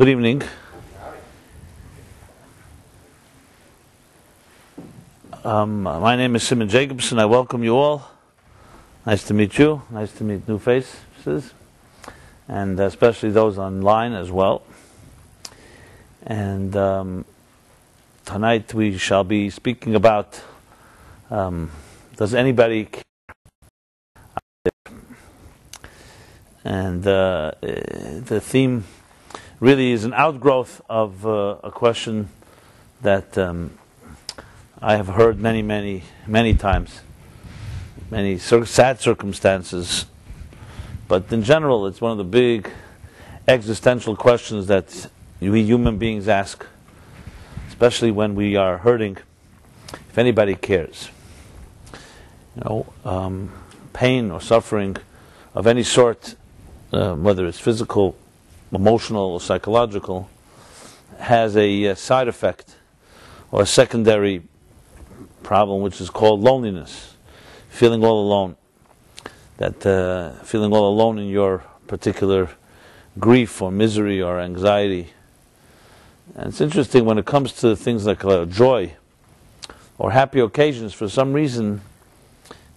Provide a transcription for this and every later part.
Good evening. My name is Rabbi Jacobson. I welcome you all. Nice to meet you. Nice to meet new faces, and especially those online as well. And tonight we shall be speaking about does anybody care? And the theme really is an outgrowth of a question that I have heard many times, many sad circumstances, but in general it's one of the big existential questions that we human beings ask, especially when we are hurting, if anybody cares. Pain or suffering of any sort, whether it's physical, emotional, or psychological, has a side effect or a secondary problem, which is called loneliness, feeling all alone. That feeling all alone in your particular grief or misery or anxiety. And it's interesting when it comes to things like joy or happy occasions. For some reason,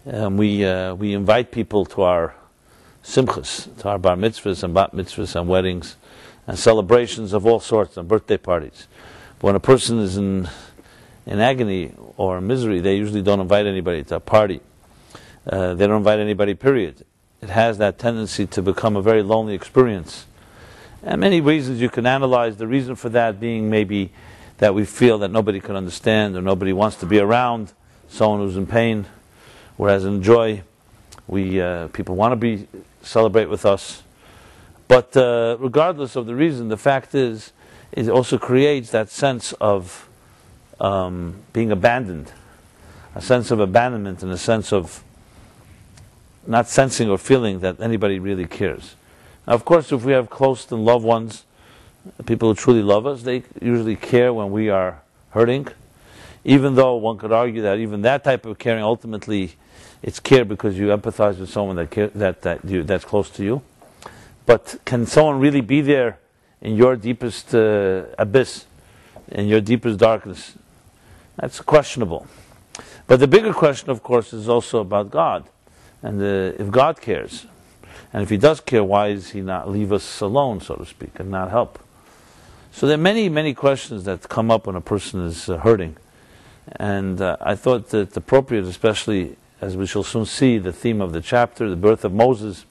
we invite people to our simchas, to our bar mitzvahs and bat mitzvahs and weddings and celebrations of all sorts and birthday parties. But when a person is in agony or misery, they usually don't invite anybody to a party. They don't invite anybody, period. It has that tendency to become a very lonely experience. And many reasons you can analyze, the reason for that being maybe that we feel that nobody can understand or nobody wants to be around someone who's in pain, whereas in joy, people want to celebrate with us. But regardless of the reason, the fact is, it also creates that sense of being abandoned, a sense of abandonment and a sense of not sensing or feeling that anybody really cares. Now, of course, if we have close and loved ones, people who truly love us, they usually care when we are hurting, even though one could argue that even that type of caring, ultimately, it's care because you empathize with someone that's close to you. But can someone really be there in your deepest abyss, in your deepest darkness? That's questionable. But the bigger question, of course, is also about God. And if God cares, and if He does care, why does He not leave us alone, so to speak, and not help? So there are many questions that come up when a person is hurting. And I thought that it's appropriate, especially as we shall soon see the theme of the chapter, the birth of Moses,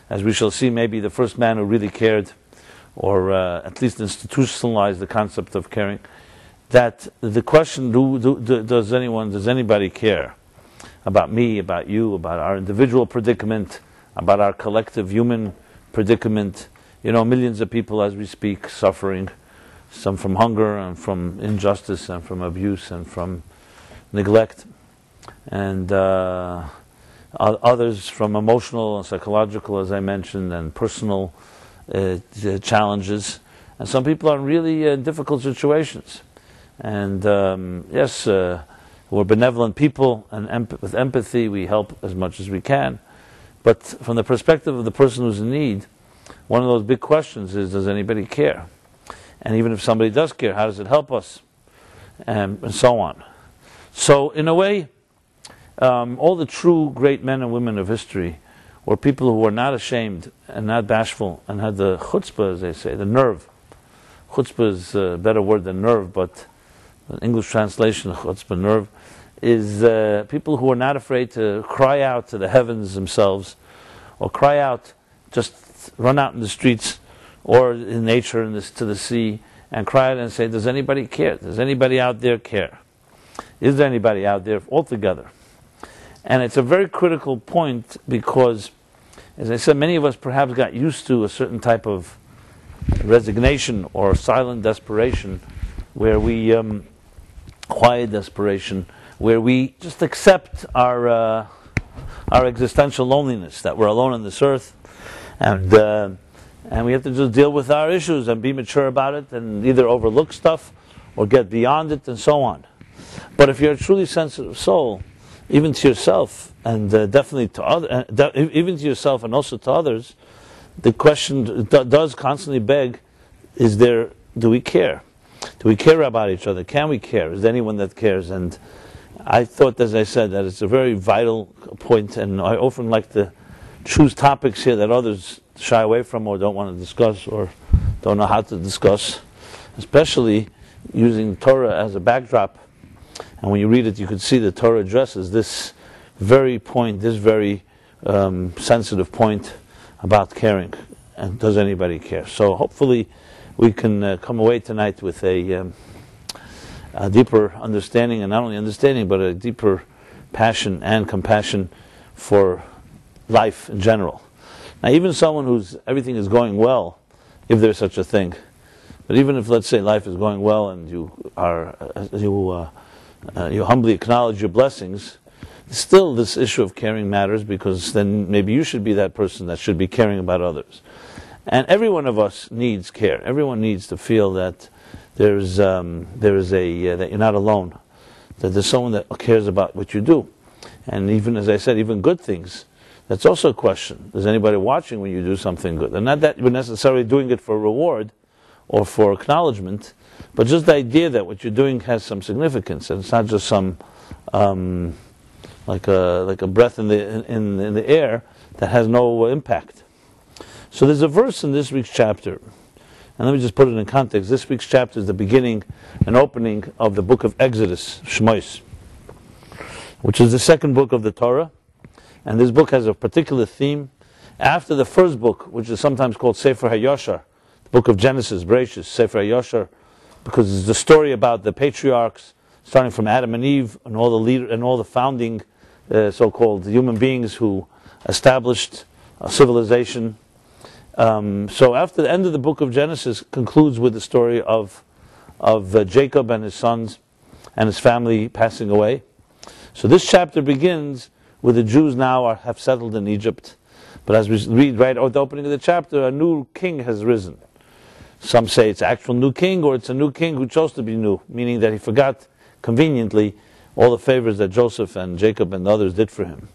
as we shall see maybe the first man who really cared, or at least institutionalized the concept of caring, that the question, does anybody care about me, about you, about our individual predicament, about our collective human predicament? Millions of people as we speak suffering, some from hunger and from injustice and from abuse and from neglect, and others from emotional and psychological, as I mentioned, and personal challenges. And some people are in really difficult situations. And yes, we're benevolent people, and with empathy we help as much as we can. But from the perspective of the person who's in need, one of those big questions is, does anybody care? And even if somebody does care, how does it help us? And so on. So in a way, all the true great men and women of history were people who were not ashamed and not bashful and had the chutzpah, as they say, the nerve. Chutzpah is a better word than nerve, but the English translation of chutzpah, nerve, is people who are not afraid to cry out to the heavens themselves, or cry out, just run out in the streets or in nature to the sea and cry out and say, does anybody care? Does anybody out there care? Is there anybody out there altogether? And it's a very critical point because, as I said, many of us perhaps got used to a certain type of resignation or silent desperation, where we, quiet desperation, where we just accept our existential loneliness, that we're alone on this earth, and we have to just deal with our issues and be mature about it and either overlook stuff or get beyond it and so on. But if you're a truly sensitive soul, even to yourself and definitely to others, even to yourself and also to others, the question does constantly beg, do we care? Do we care about each other? Can we care? Is there anyone that cares? And I thought, as I said, that it's a very vital point, and I often like to choose topics here that others shy away from or don't want to discuss or don't know how to discuss, especially using Torah as a backdrop. And when you read it, you could see the Torah addresses this very point, this very sensitive point about caring. And does anybody care? So hopefully we can come away tonight with a deeper understanding, and not only understanding, but a deeper passion and compassion for life in general. Now, even someone whose everything is going well, if there's such a thing, but even if, let's say, life is going well and you humbly acknowledge your blessings, still this issue of caring matters, because then maybe you should be that person that should be caring about others. And every one of us needs care. Everyone needs to feel that that you're not alone, that there's someone that cares about what you do. And even, as I said, even good things, that's also a question. Is anybody watching when you do something good? And not that you're necessarily doing it for reward or for acknowledgement, but just the idea that what you're doing has some significance, and it's not just some like a breath in the air that has no impact. So there's a verse in this week's chapter, and let me just put it in context. This week's chapter is the beginning and opening of the book of Exodus, Shemot, which is the second book of the Torah. And this book has a particular theme. After the first book, which is sometimes called Sefer HaYoshar, the book of Genesis, Bereshis, Sefer HaYoshar, because it's the story about the patriarchs, starting from Adam and Eve, and all the founding so-called human beings who established a civilization. So after the end of the book of Genesis concludes with the story of Jacob and his sons and his family passing away. So this chapter begins with the Jews now have settled in Egypt. But as we read right at the opening of the chapter, a new king has risen. Some say it's an actual new king, or it's a new king who chose to be new, meaning that he forgot conveniently all the favors that Joseph and Jacob and others did for him.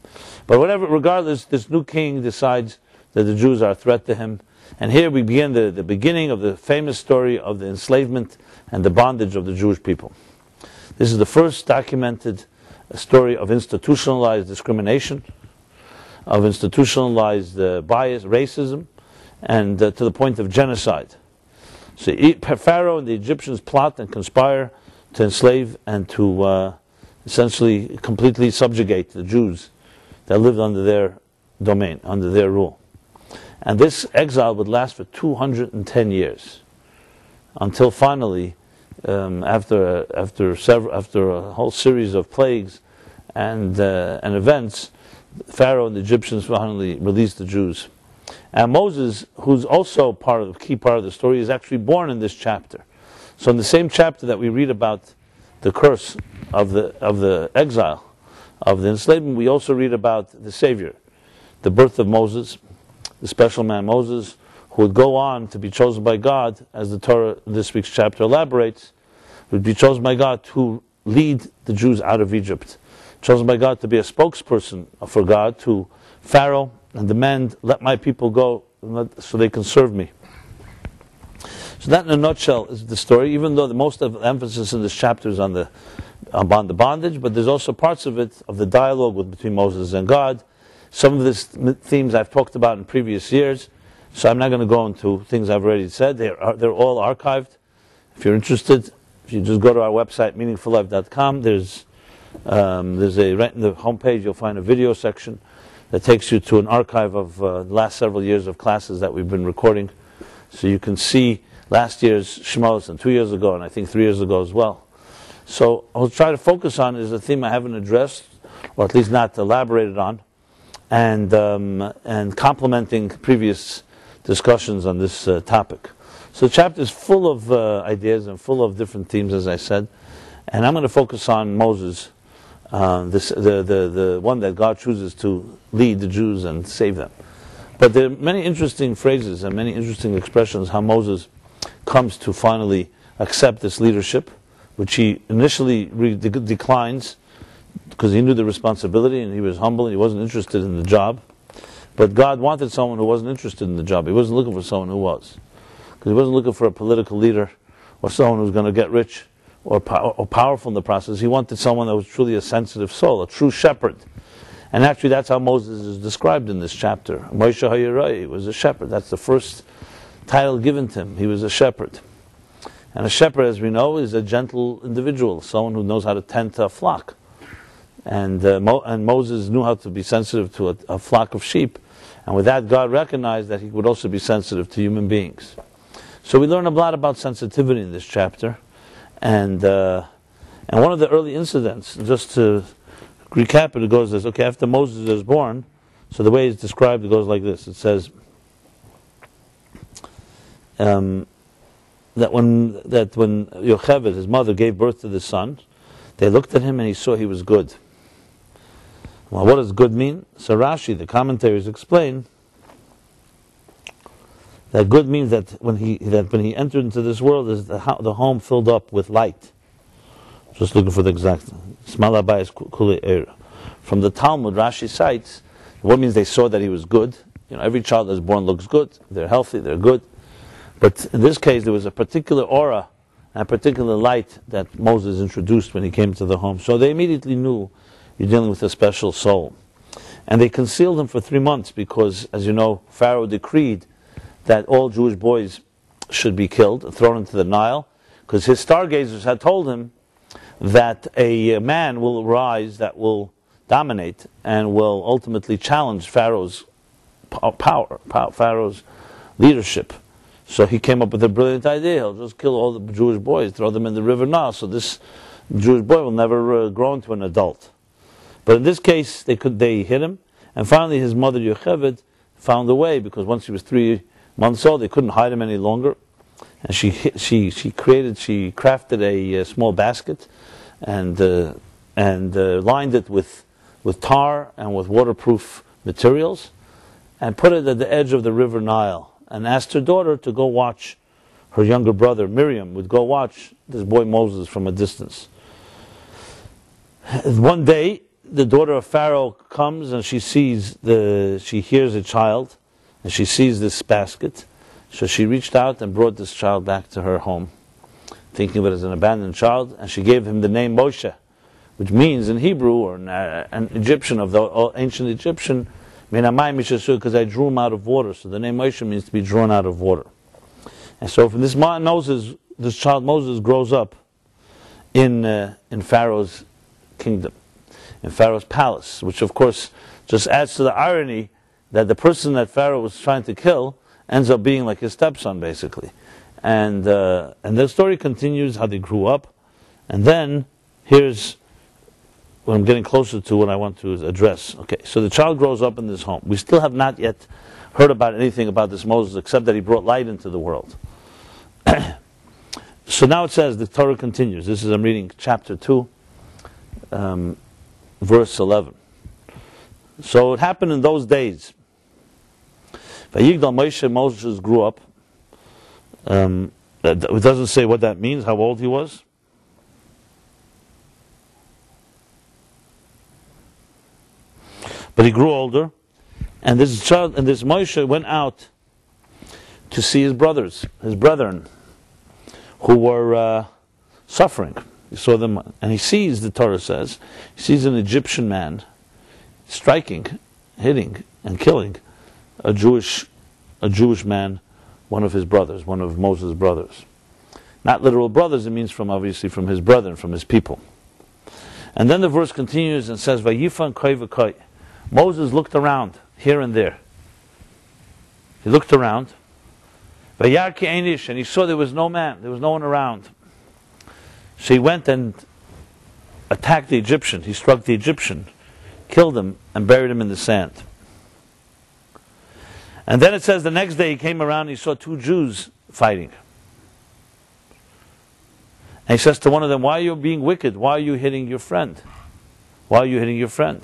But whatever, regardless, this new king decides that the Jews are a threat to him. And here we begin the beginning of the famous story of the enslavement and the bondage of the Jewish people. This is the first documented story of institutionalized discrimination, of institutionalized bias, racism, and to the point of genocide. So Pharaoh and the Egyptians plot and conspire to enslave and to essentially completely subjugate the Jews that lived under their domain, under their rule. And this exile would last for 210 years, until finally, after a whole series of plagues and events, Pharaoh and the Egyptians finally released the Jews. And Moses, who's also key part of the story, is actually born in this chapter. So in the same chapter that we read about the curse of the exile, of the enslavement, we also read about the Savior, the birth of Moses, the special man Moses, who would go on to be chosen by God, as the Torah this week's chapter elaborates, would be chosen by God to lead the Jews out of Egypt, chosen by God to be a spokesperson for God to Pharaoh and demand, let my people go so they can serve me. So that in a nutshell is the story, even though the most of the emphasis in this chapter is on the bondage, but there's also parts of it, of the dialogue between Moses and God. Some of these themes I've talked about in previous years, so I'm not going to go into things I've already said. They're all archived. If you're interested, if you just go to our website, meaningfullife.com, there's right in the homepage you'll find a video section that takes you to an archive of the last several years of classes that we've been recording. So you can see last year's Shemot and 2 years ago, and I think 3 years ago as well. So I'll try to focus on is a theme I haven't addressed, or at least not elaborated on, and complementing previous discussions on this topic. So the chapter is full of ideas and full of different themes, as I said, and I'm going to focus on Moses, the one that God chooses to lead the Jews and save them. But there are many interesting phrases and many interesting expressions how Moses comes to finally accept this leadership, which he initially declines because he knew the responsibility and he was humble and he wasn't interested in the job. But God wanted someone who wasn't interested in the job. He wasn't looking for someone who was. because he wasn't looking for a political leader or someone who's going to get rich or powerful in the process. He wanted someone that was truly a sensitive soul, a true shepherd. And actually that's how Moses is described in this chapter. Moshe HaYiroi was a shepherd. That's the first title given to him. He was a shepherd. And a shepherd, as we know, is a gentle individual, someone who knows how to tend to a flock. And Moses knew how to be sensitive to a flock of sheep. And with that, God recognized that he would also be sensitive to human beings. So we learn a lot about sensitivity in this chapter. And one of the early incidents, just to recap it, goes this. Okay, after Moses is born, so the way it's described, it goes like this. It says that when Yocheved, his mother, gave birth to the son, they looked at him and he saw he was good. Well, what does good mean? So Rashi, the commentaries, explain that good means that when he entered into this world, is the home filled up with light. Just looking for the exact. From the Talmud, Rashi cites what means they saw that he was good. Every child that's born looks good. They're healthy. They're good. But in this case, there was a particular aura and a particular light that Moses introduced when he came to the home. So they immediately knew you're dealing with a special soul. And they concealed him for 3 months because, as you know, Pharaoh decreed that all Jewish boys should be killed and thrown into the Nile, because his stargazers had told him that a man will arise that will dominate and will ultimately challenge Pharaoh's power, Pharaoh's leadership. So he came up with a brilliant idea. He'll just kill all the Jewish boys, throw them in the river Nile, so this Jewish boy will never grow into an adult. But in this case, they hit him, and finally his mother Yocheved found a way, because once he was 3 months old, they couldn't hide him any longer, and she crafted a small basket, and lined it with tar and with waterproof materials, and put it at the edge of the river Nile, and asked her daughter to go watch. Her younger brother Miriam would go watch this boy Moses from a distance. One day, the daughter of Pharaoh comes and she hears a child, and she sees this basket. So she reached out and brought this child back to her home, thinking of it as an abandoned child, and she gave him the name Moshe, which means in Hebrew, or an Egyptian, of the ancient Egyptian, because I drew him out of water. So the name Moshe means to be drawn out of water. And so from this child Moses grows up in Pharaoh's kingdom, in Pharaoh's palace, which of course just adds to the irony that the person that Pharaoh was trying to kill ends up being like his stepson, basically. And the story continues how they grew up. And then here's when I'm getting closer to what I want to address. Okay, so the child grows up in this home. We still have not yet heard about anything about this Moses except that he brought light into the world. So now it says, the Torah continues. I'm reading chapter 2, verse 11. So it happened in those days. Vayigdal Moshe, Moses grew up. It doesn't say what that means, how old he was. But he grew older, and this Moshe went out to see his brethren, who were suffering. He saw them, and he sees, the Torah says, he sees an Egyptian man striking, hitting, and killing a Jewish man, one of his brothers, one of Moses' brothers. Not literal brothers, it means obviously from his brethren, from his people. And then the verse continues and says, Vayifan koi v'koi. Moses looked around, here and there. He looked around. Vayarki einish, and he saw there was no man, there was no one around. So he went and attacked the Egyptian. He struck the Egyptian, killed him, and buried him in the sand. And then it says the next day he came around and he saw 2 Jews fighting. And he says to one of them, why are you being wicked? Why are you hitting your friend? Why are you hitting your friend?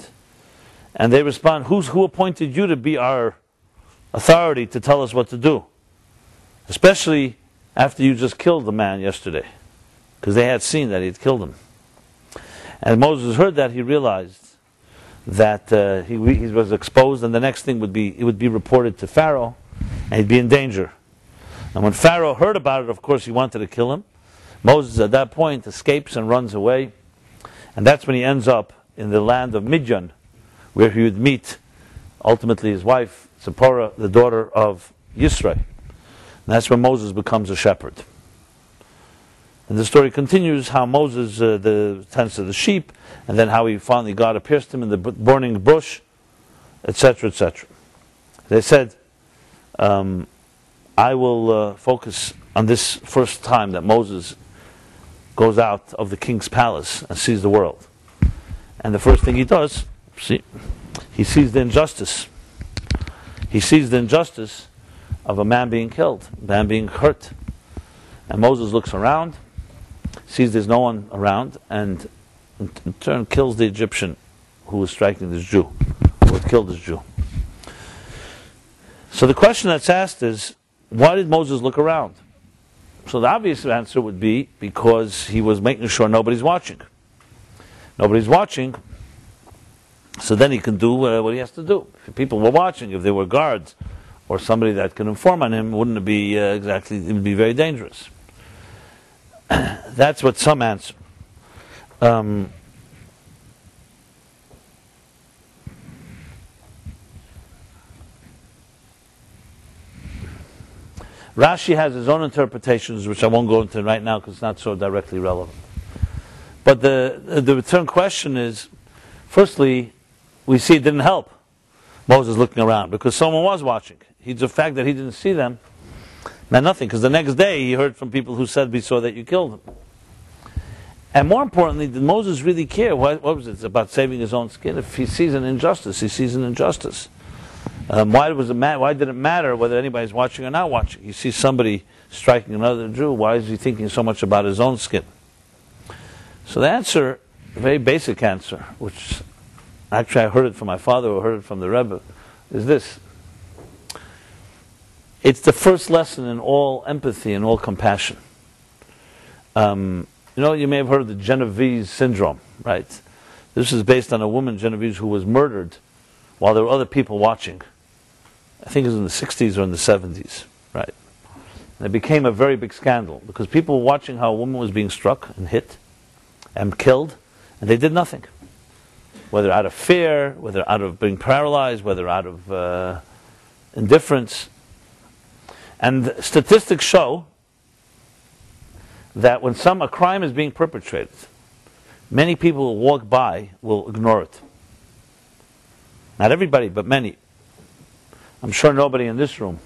And they respond, who appointed you to be our authority to tell us what to do? Especially after you just killed the man yesterday. Because they had seen that he had killed him. And Moses heard that, he realized that he was exposed, and the next thing would be, it would be reported to Pharaoh, and he'd be in danger. And when Pharaoh heard about it, of course, he wanted to kill him. Moses, at that point, escapes and runs away. And that's when he ends up in the land of Midian, where he would meet, ultimately, his wife, Zipporah, the daughter of Yisro. And that's when Moses becomes a shepherd. And the story continues how Moses tends to the sheep, and then how finally God appears to him in the burning bush, etc., etc. They said, I will focus on this first time that Moses goes out of the king's palace and sees the world. And the first thing he does, he sees the injustice. He sees the injustice of a man being killed, a man being hurt. And Moses looks around, sees there's no one around, and in turn kills the Egyptian who was striking this Jew, who had killed this Jew. So the question that's asked is, why did Moses look around? So the obvious answer would be because he was making sure nobody's watching. Nobody's watching, so then he can do what he has to do. If people were watching, if there were guards or somebody that can inform on him, wouldn't it be it would be very dangerous. That's what some answer. Rashi has his own interpretations, which I won't go into right now because it's not so directly relevant. But the return question is, firstly, we see it didn't help Moses looking around because someone was watching. The fact that he didn't see them meant nothing, because the next day he heard from people who said, we saw that you killed him. And more importantly, did Moses really care? What was it? It's about saving his own skin. If he sees an injustice, he sees an injustice. Why did it matter whether anybody's watching or not watching? He sees somebody striking another Jew. Why is he thinking so much about his own skin? So the answer, a very basic answer, which actually I heard it from my father or heard it from the Rebbe, is this. It's the first lesson in all empathy and all compassion. You may have heard of the Genovese syndrome, right? This is based on a woman, Genovese, who was murdered while there were other people watching. I think it was in the 60s or in the 70s, right? And it became a very big scandal because people were watching how a woman was being struck and hit and killed, and they did nothing. Whether out of fear, whether out of being paralyzed, whether out of indifference. And statistics show that when a crime is being perpetrated, many people who walk by will ignore it. Not everybody, but many. I'm sure nobody in this room.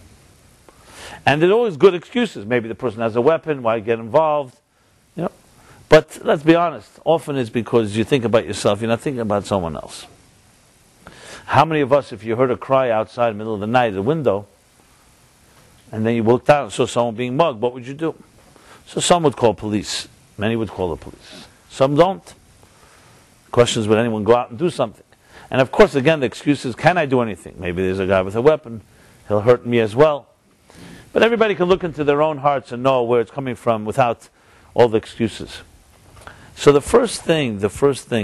And there's always good excuses. Maybe the person has a weapon, why get involved? But let's be honest, often it's because you think about yourself, you're not thinking about someone else. How many of us, if you heard a cry outside in the middle of the night at the window, and then you looked out and saw someone being mugged, what would you do? So some would call police. Many would call the police. Some don't. The question is, would anyone go out and do something? And of course, again, the excuse is, can I do anything? Maybe there's a guy with a weapon. He'll hurt me as well. But everybody can look into their own hearts and know where it's coming from without all the excuses. So the first thing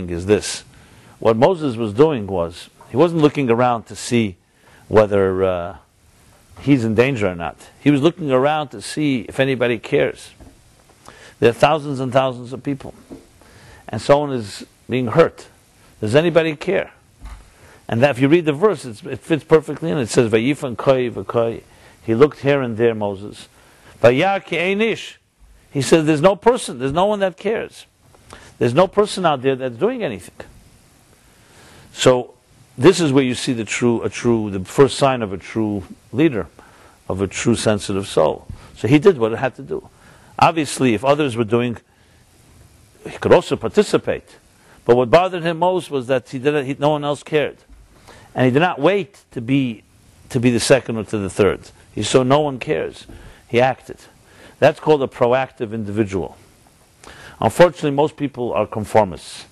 is this. What Moses was doing was, he wasn't looking around to see whether he's in danger or not. He was looking around to see if anybody cares. There are thousands and thousands of people. And someone is being hurt. Does anybody care? And that if you read the verse, it fits perfectly in. It says, Vayifan koi v'koi. He looked here and there, Moses. Vayar ki einish. He said, there's no person, there's no one that cares. There's no person out there that's doing anything. So this is where you see the first sign of a true leader, of a true sensitive soul. So he did what it had to do. Obviously, if others were doing, he could also participate. But what bothered him most was that no one else cared. And he did not wait to be the second or to the third. He saw no one cares. He acted. That's called a proactive individual. Unfortunately, most people are conformists.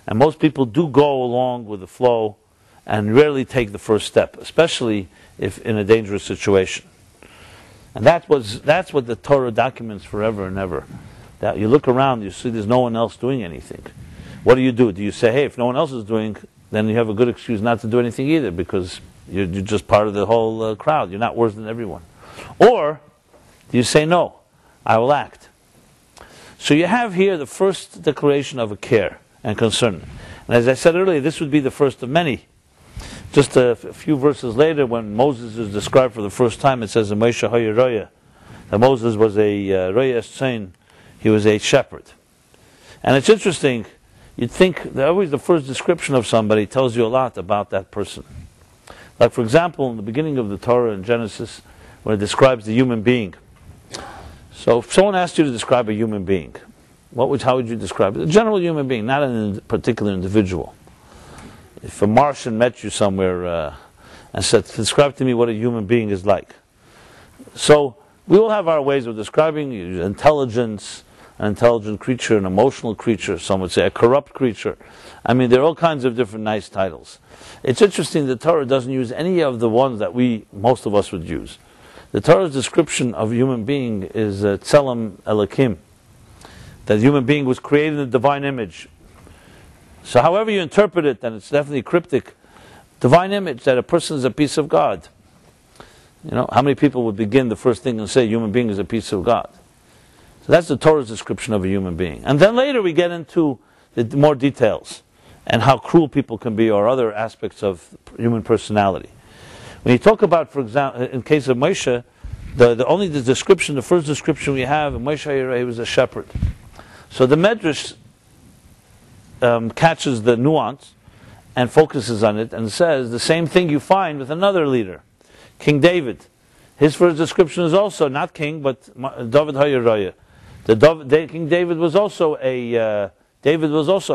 And most people do go along with the flow and rarely take the first step, especially if in a dangerous situation. And that's what the Torah documents forever and ever. That you look around, you see there's no one else doing anything. What do? Do you say, hey, if no one else is doing, then you have a good excuse not to do anything either, because you're just part of the whole crowd. You're not worse than everyone. Or Do you say, no, I will act? So you have here the first declaration of a care and concern. And as I said earlier, this would be the first of many. Just a few verses later, when Moses is described for the first time, it says in Moshe Hayaroya that Moses was a Roya Eschain, he was a shepherd. And it's interesting, you'd think that always the first description of somebody tells you a lot about that person. Like, for example, in the beginning of the Torah in Genesis, when it describes the human being. So if someone asked you to describe a human being, how would you describe it? A general human being, not a particular individual. If a Martian met you somewhere and said, describe to me what a human being is like. So we all have our ways of describing intelligence, an intelligent creature, an emotional creature, some would say a corrupt creature. I mean, there are all kinds of different nice titles. It's interesting the Torah doesn't use any of the ones that most of us would use. The Torah's description of a human being is Tselem Elokim, that the human being was created in the divine image. So however you interpret it, and it's definitely cryptic, divine image, that a person is a piece of God. You know, how many people would begin the first thing and say human being is a piece of God? So that's the Torah's description of a human being. And then later we get into the more details and how cruel people can be or other aspects of human personality. When you talk about, for example, in case of Moshe, the first description we have, Moshe he was a shepherd. So the Medrash catches the nuance and focuses on it and says the same thing you find with another leader, King David. His first description is also not king, but David Hayaraya. King David was also a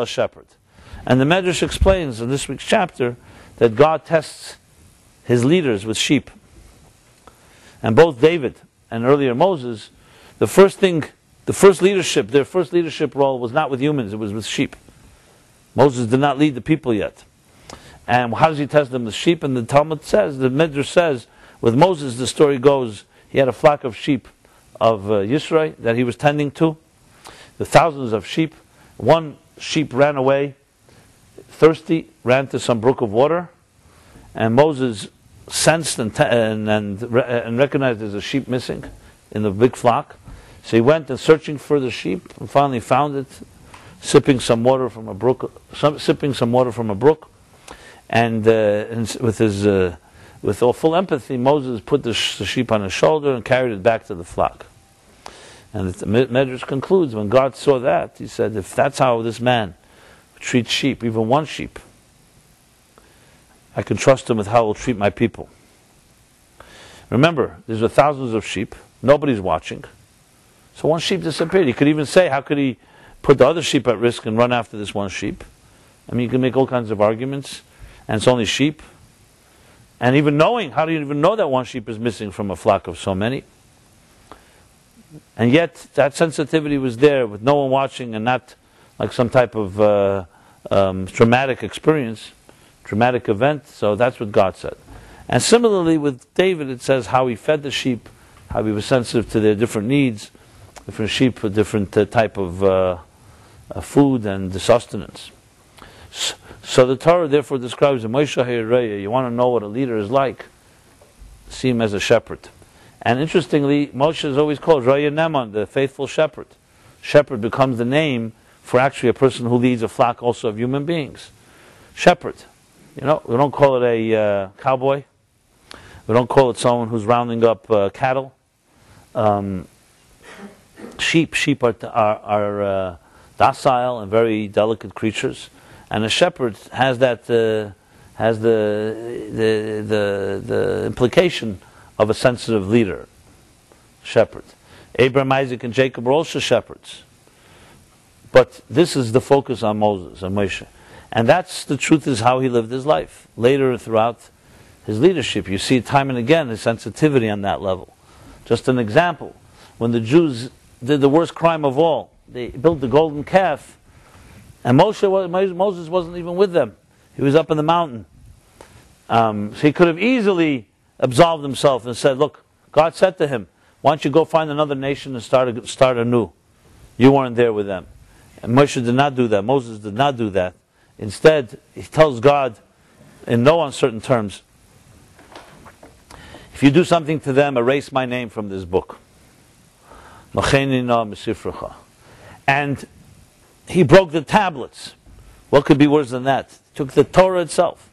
shepherd. And the Medrash explains in this week's chapter that God tests his leaders with sheep. And both David and earlier Moses, their first leadership role was not with humans, it was with sheep. Moses did not lead the people yet. And how does he test them with sheep? And the Talmud says, the Midrash says, with Moses the story goes, he had a flock of sheep of Yisrael that he was tending to. The thousands of sheep. One sheep ran away, thirsty, ran to some brook of water, and Moses sensed and recognized there's a sheep missing in the big flock. So he went and searching for the sheep and finally found it, sipping some water from a brook, and with all full empathy, Moses put the sheep on his shoulder and carried it back to the flock. And the Medrash concludes, when God saw that, he said, if that's how this man treats sheep, even one sheep, I can trust him with how he'll treat my people. Remember, there's thousands of sheep, nobody's watching, so one sheep disappeared. He could even say, how could he put the other sheep at risk and run after this one sheep? I mean, you can make all kinds of arguments, and it's only sheep. And even knowing, how do you even know that one sheep is missing from a flock of so many? And yet, that sensitivity was there with no one watching and not like some type of traumatic experience, traumatic event. So that's what God said. And similarly with David, it says how he fed the sheep, how he was sensitive to their different needs, different sheep with different type of food and sustenance. So the Torah therefore describes a Moshe Hayreya. You want to know what a leader is like? See him as a shepherd. And interestingly, Moshe is always called Raya Neman, the faithful shepherd. Shepherd becomes the name for actually a person who leads a flock also of human beings. Shepherd. You know, we don't call it a cowboy. We don't call it someone who's rounding up cattle. Sheep are docile and very delicate creatures. And a shepherd has that the implication of a sensitive leader. Shepherd. Abraham, Isaac, and Jacob were also shepherds. But this is the focus on Moses and Moshe. And that's the truth, is how he lived his life. Later throughout his leadership, you see time and again his sensitivity on that level. Just an example. When the Jews did the worst crime of all, they built the golden calf, and Moses wasn't even with them. He was up in the mountain. So he could have easily absolved himself and said, look, God said to him, why don't you go find another nation and start anew? You weren't there with them. And Moshe did not do that. Moses did not do that. Instead, he tells God in no uncertain terms, if you do something to them, erase my name from this book. And he broke the tablets. What could be worse than that? He took the Torah itself.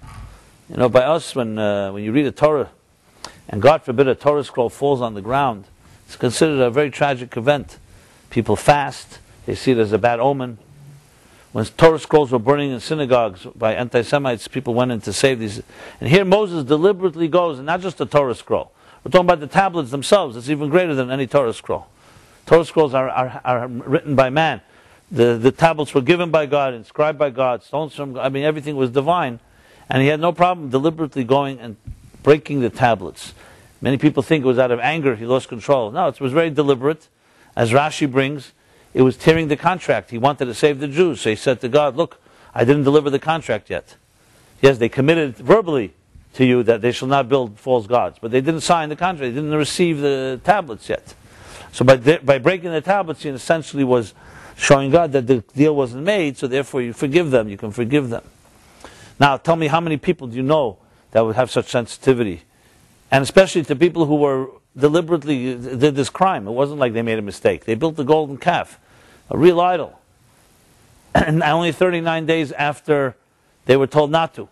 You know, by us, when you read a Torah, and God forbid a Torah scroll falls on the ground, it's considered a very tragic event. People fast. They see it as a bad omen. When Torah scrolls were burning in synagogues by anti-Semites, people went in to save these. And here Moses deliberately goes, and not just the Torah scroll. We're talking about the tablets themselves. It's even greater than any Torah scroll. Torah scrolls are written by man. The tablets were given by God, inscribed by God, stones from God. I mean, everything was divine. And he had no problem deliberately going and breaking the tablets. Many people think it was out of anger, he lost control. No, it was very deliberate. As Rashi brings, it was tearing the contract. He wanted to save the Jews. So he said to God, look, I didn't deliver the contract yet. Yes, they committed verbally to you that they shall not build false gods, but they didn't sign the contract. They didn't receive the tablets yet. So by breaking the tablets, he essentially was showing God that the deal wasn't made, so therefore you forgive them, you can forgive them. Now, tell me, how many people do you know that would have such sensitivity? And especially to people who were deliberately did this crime. It wasn't like they made a mistake. They built the golden calf, a real idol. And only 39 days after they were told not to.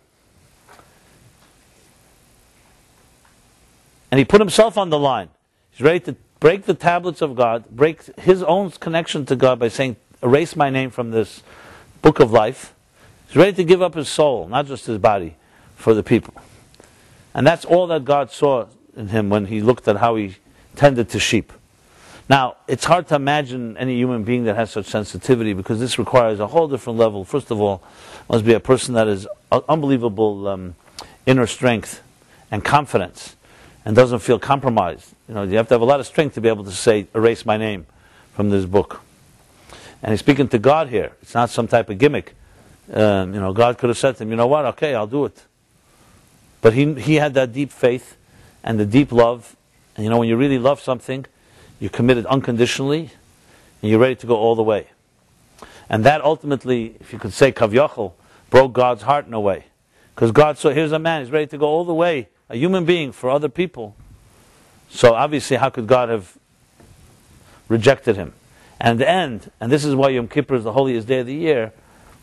And he put himself on the line. He's ready to break the tablets of God, break his own connection to God by saying, erase my name from this book of life. He's ready to give up his soul, not just his body, for the people. And that's all that God saw in him when he looked at how he tended to sheep. Now, it's hard to imagine any human being that has such sensitivity, because this requires a whole different level. First of all, must be a person that has unbelievable inner strength and confidence and doesn't feel compromised. You know, you have to have a lot of strength to be able to say, erase my name from this book. And he's speaking to God here. It's not some type of gimmick. God could have said to him, you know what, okay, I'll do it. But he had that deep faith and the deep love. And when you really love something, you're committed unconditionally, and you're ready to go all the way. And that ultimately, if you could say, Kavyachol, broke God's heart in a way. Because God saw, here's a man, he's ready to go all the way, a human being for other people. So obviously, how could God have rejected him? And in the end, and this is why Yom Kippur is the holiest day of the year,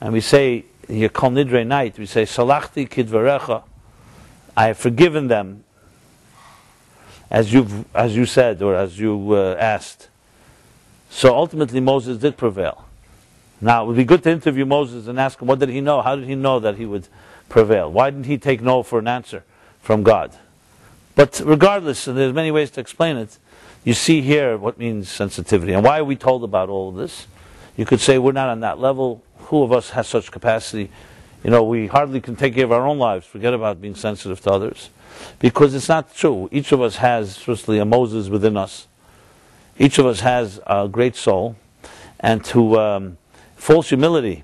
and we say, your Kol Nidre night, we say, Salachti kidvarecha, I have forgiven them, as you said, or as you asked. So ultimately Moses did prevail. Now it would be good to interview Moses and ask him, what did he know? How did he know that he would prevail? Why didn't he take no for an answer from God? But regardless, and there's many ways to explain it, you see here what means sensitivity. And why are we told about all of this? You could say we're not on that level. Who of us has such capacity? We hardly can take care of our own lives. Forget about being sensitive to others. Because it's not true. Each of us has, firstly, a Moses within us. Each of us has a great soul. And to false humility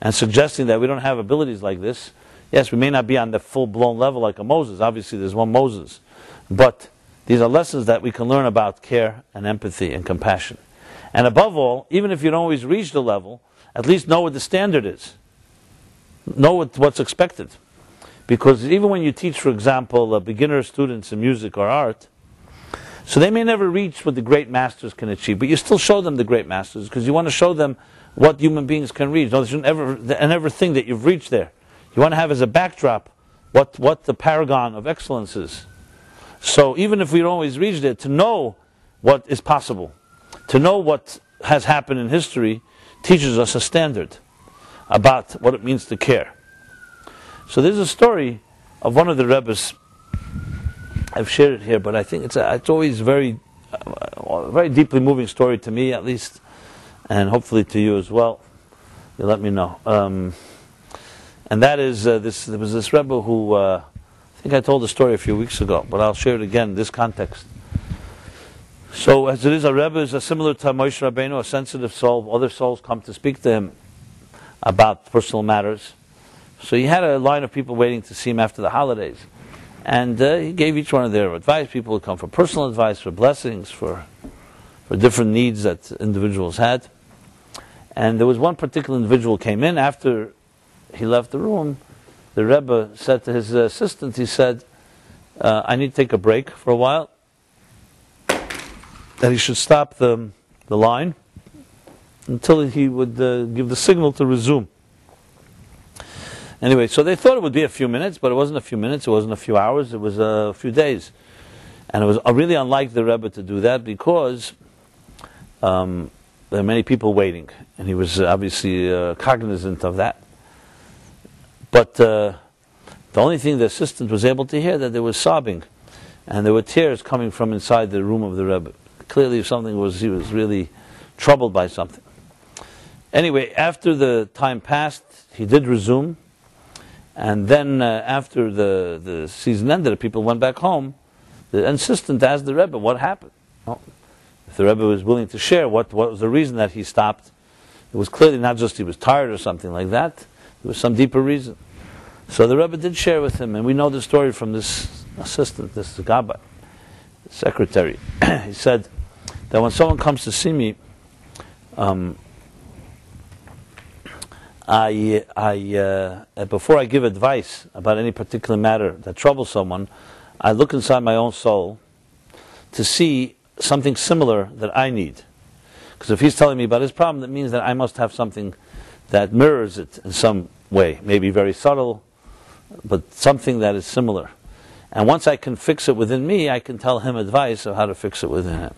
and suggesting that we don't have abilities like this, yes, we may not be on the full-blown level like a Moses. Obviously, there's one Moses. But these are lessons that we can learn about care and empathy and compassion. And above all, even if you don't always reach the level, at least know what the standard is. Know what's expected. Because even when you teach, for example, beginner students in music or art, so they may never reach what the great masters can achieve, but you still show them the great masters, because you want to show them what human beings can reach. No, they shouldn't ever think that you've reached there. You want to have as a backdrop what the paragon of excellence is. So even if we don't always reach there, to know what is possible, to know what has happened in history, teaches us a standard about what it means to care. So there's a story of one of the Rebbes. I've shared it here, but I think it's always very deeply moving story to me, at least, and hopefully to you as well. You let me know. And that is there was this Rebbe who I think I told the story a few weeks ago, but I'll share it again in this context. So as it is, a Rebbe is similar to Moshe Rabbeinu, a sensitive soul. Other souls come to speak to him about personal matters. So he had a line of people waiting to see him after the holidays. And he gave each one of their advice. People would come for personal advice, for blessings, for different needs that individuals had. And there was one particular individual came in after he left the room. The Rebbe said to his assistant, he said, I need to take a break for a while. That he should stop the the line until he would give the signal to resume. Anyway, so they thought it would be a few minutes, but it wasn't a few minutes, it wasn't a few hours, it was a few days. And it was really unlike the Rebbe to do that because there are many people waiting, and he was obviously cognizant of that. But the only thing the assistant was able to hear, that there was sobbing, and there were tears coming from inside the room of the Rebbe. Clearly he was really troubled by something. Anyway, after the time passed, he did resume, and then after the season ended, people went back home. The assistant asked the Rebbe, what happened? Well, if the Rebbe was willing to share what was the reason that he stopped, it was clearly not just he was tired or something like that. There was some deeper reason. So the Rebbe did share with him, and we know the story from this assistant, this Gabbai, the secretary. He said that when someone comes to see me, before I give advice about any particular matter that troubles someone, I look inside my own soul to see something similar that I need. Because if he's telling me about his problem, that means that I must have something that mirrors it in some way, maybe very subtle, but something that is similar. And once I can fix it within me, I can tell him advice of how to fix it within him.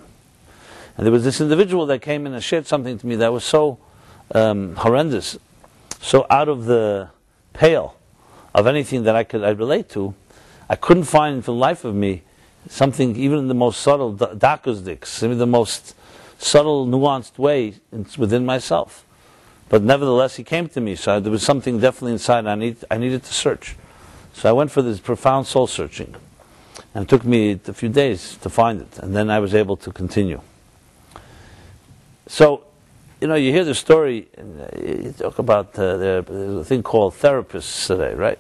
And there was this individual that came in and shared something to me that was so horrendous, so out of the pale of anything that I'd relate to. I couldn't find for the life of me something, even in the most subtle dakuzdiks, the most subtle, nuanced way within myself. But nevertheless, he came to me, so there was something definitely inside I needed to search. So I went for this profound soul searching. And it took me a few days to find it, and then I was able to continue. So, you hear the story, you talk about, there's a thing called therapists today, right?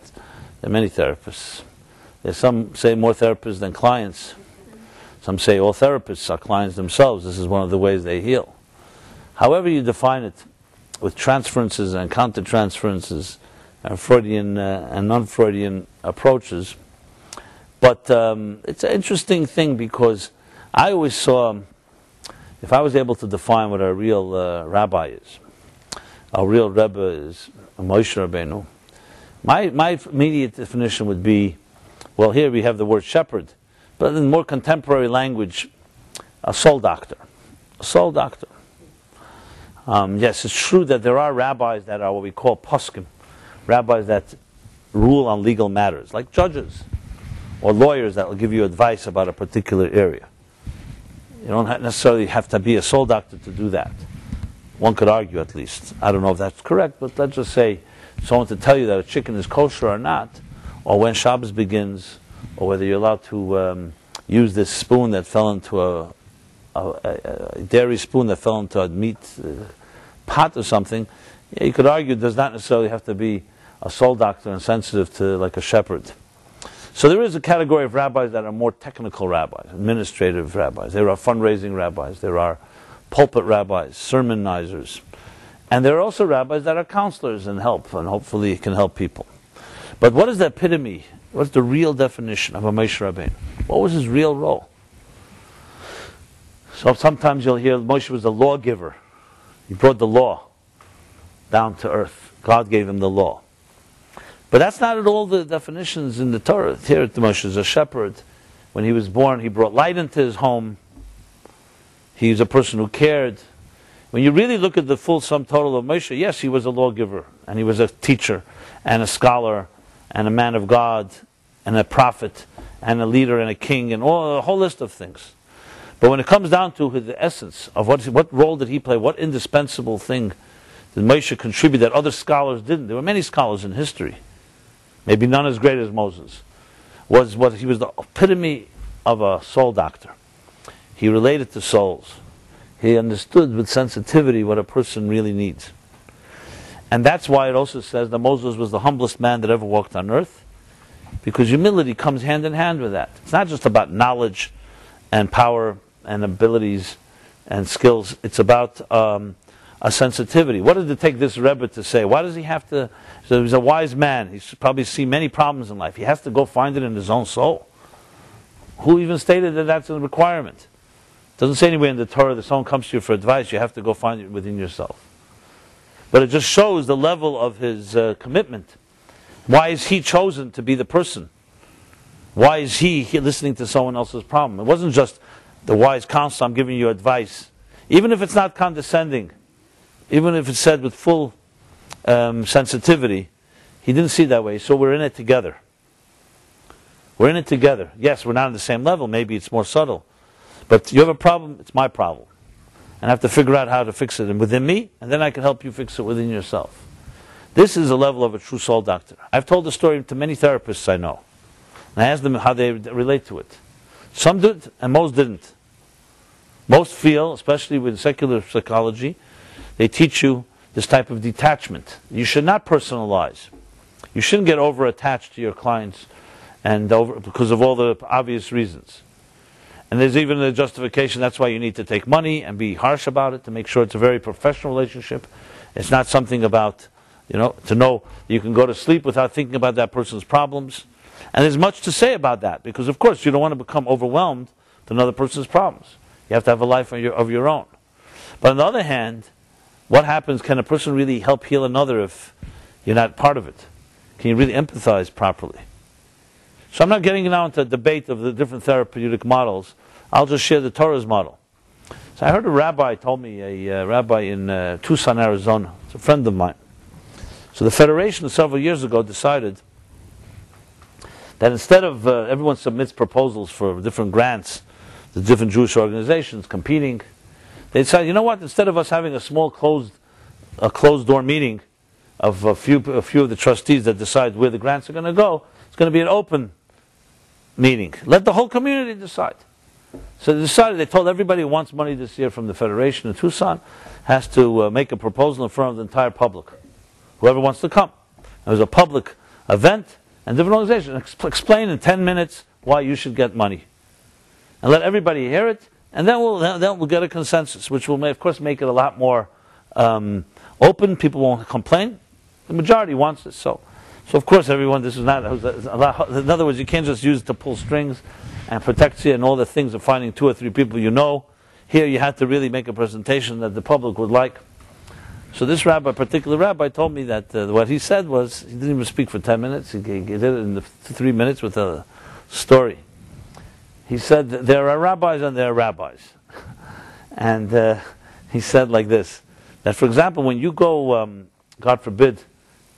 There are many therapists. Some say more therapists than clients. Some say all therapists are clients themselves. This is one of the ways they heal. However you define it, with transferences and counter-transferences, and Freudian and non-Freudian approaches. But it's an interesting thing because I always saw, if I was able to define what a real rabbi is, a real Rebbe is, a Moshe Rabbeinu, my immediate definition would be, well, here we have the word shepherd, but in more contemporary language, a soul doctor. A soul doctor. Yes, it's true that there are rabbis that are what we call poskim, rabbis that rule on legal matters, like judges or lawyers that will give you advice about a particular area. You don't necessarily have to be a soul doctor to do that. One could argue, at least. I don't know if that's correct, but let's just say someone to tell you that a chicken is kosher or not, or when Shabbos begins, or whether you're allowed to use this spoon that fell into a dairy spoon that fell into a meat pot or something. Yeah, you could argue it does not necessarily have to be a soul doctor and sensitive to like a shepherd. So there is a category of rabbis that are more technical rabbis, administrative rabbis. There are fundraising rabbis. There are pulpit rabbis, sermonizers. And there are also rabbis that are counselors and help, and hopefully can help people. But what is the epitome? What's the real definition of a Moshe Rabbeinu? What was his real role? So sometimes you'll hear Moshe was the lawgiver. He brought the law down to earth. God gave him the law. But that's not at all the definitions in the Torah. Here Moshe is a shepherd. When he was born, he brought light into his home. He was a person who cared. When you really look at the full sum total of Moshe, yes, he was a lawgiver, and he was a teacher, and a scholar, and a man of God, and a prophet, and a leader, and a king, and a whole list of things. But when it comes down to the essence of what role did he play, what indispensable thing did Moshe contribute that other scholars didn't? There were many scholars in history, maybe none as great as Moses. He was the epitome of a soul doctor. He related to souls. He understood with sensitivity what a person really needs. And that's why it also says that Moses was the humblest man that ever walked on earth, because humility comes hand in hand with that. It's not just about knowledge and power and abilities and skills. It's about a sensitivity. What did it take this Rebbe to say? Why does he have to? So he's a wise man. He's probably seen many problems in life. He has to go find it in his own soul. Who even stated that that's a requirement? It doesn't say anywhere in the Torah that someone comes to you for advice, you have to go find it within yourself. But it just shows the level of his commitment. Why is he chosen to be the person? Why is he listening to someone else's problem? It wasn't just the wise counsel, I'm giving you advice. Even if it's not condescending, even if it's said with full sensitivity, he didn't see it that way. So we're in it together. We're in it together. Yes, we're not on the same level. Maybe it's more subtle. But you have a problem, it's my problem. And I have to figure out how to fix it within me, and then I can help you fix it within yourself. This is the level of a true soul doctor. I've told the story to many therapists I know. And I asked them how they relate to it. Some did, and most didn't. Most feel, especially with secular psychology, they teach you this type of detachment. You should not personalize. You shouldn't get over-attached to your clients and because of all the obvious reasons. And there's even a justification, that's why you need to take money and be harsh about it to make sure it's a very professional relationship. It's not something about, to know you can go to sleep without thinking about that person's problems. And there's much to say about that, because of course you don't want to become overwhelmed with another person's problems. You have to have a life of your own. But on the other hand, what happens, can a person really help heal another if you're not part of it? Can you really empathize properly? So I'm not getting now into a debate of the different therapeutic models. I'll just share the Taurus model. So I heard a rabbi told me, a rabbi in Tucson, Arizona. It's a friend of mine. So the Federation several years ago decided that instead of everyone submits proposals for different grants, the different Jewish organizations competing, they decided, you know what, instead of us having a small closed door meeting of a few of the trustees that decide where the grants are going to go, it's going to be an open meeting. Let the whole community decide. So they decided, they told everybody who wants money this year from the Federation in Tucson has to make a proposal in front of the entire public. Whoever wants to come. It was a public event, and different organizations explain in 10 minutes why you should get money. And let everybody hear it, and then we'll get a consensus, which will, of course, make it a lot more open. People won't complain. The majority wants it. So of course, everyone, this is not a lot. In other words, you can't just use it to pull strings and protect you and all the things of finding 2 or 3 people you know. Here, you had to really make a presentation that the public would like. So this particular rabbi, told me that what he said was, he didn't even speak for 10 minutes. He did it in 3 minutes with a story. He said, there are rabbis and there are rabbis. And he said like this, that for example, when you go, God forbid,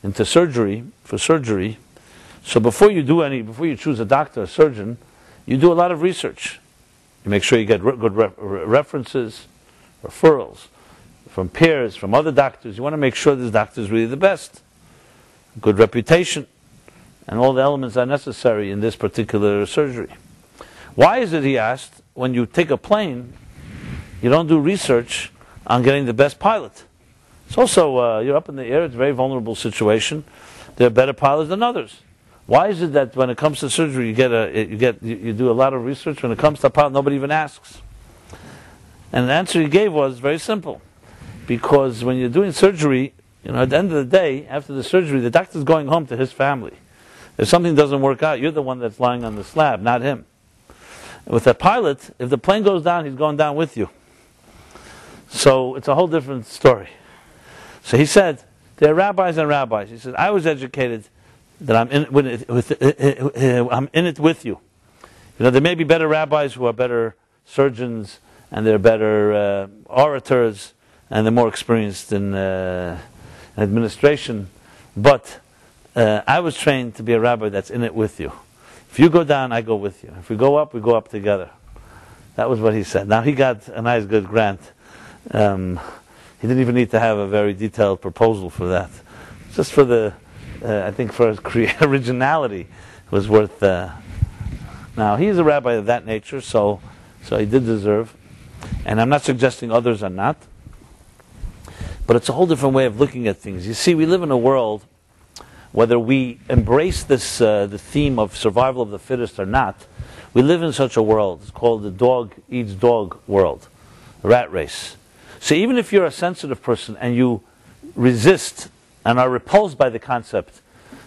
into surgery, so before you choose a doctor, a surgeon, you do a lot of research. You make sure you get good references, referrals, from peers, from other doctors. You want to make sure this doctor is really the best. Good reputation, and all the elements are necessary in this particular surgery. Why is it, he asked, when you take a plane, you don't do research on getting the best pilot? It's also, you're up in the air, it's a very vulnerable situation. There are better pilots than others. Why is it that when it comes to surgery, you do a lot of research? When it comes to a pilot, nobody even asks? And the answer he gave was very simple. Because when you're doing surgery, at the end of the day, after the surgery, the doctor's going home to his family. If something doesn't work out, you're the one that's lying on the slab, not him. With a pilot, if the plane goes down, he's going down with you. So it's a whole different story. So he said, there are rabbis and rabbis. He said, I was educated that I'm in it with you. There may be better rabbis who are better surgeons, and they're better orators, and they're more experienced in administration. But I was trained to be a rabbi that's in it with you. If you go down, I go with you. If we go up together. That was what he said. Now he got a nice good grant. He didn't even need to have a very detailed proposal for that. Just for I think for his originality, it was worth. Now he's a rabbi of that nature, so he did deserve. And I'm not suggesting others are not. But it's a whole different way of looking at things. You see, we live in a world, whether we embrace this the theme of survival of the fittest or not, we live in such a world. It's called the dog eats dog world, the rat race. So even if you're a sensitive person and you resist and are repulsed by the concept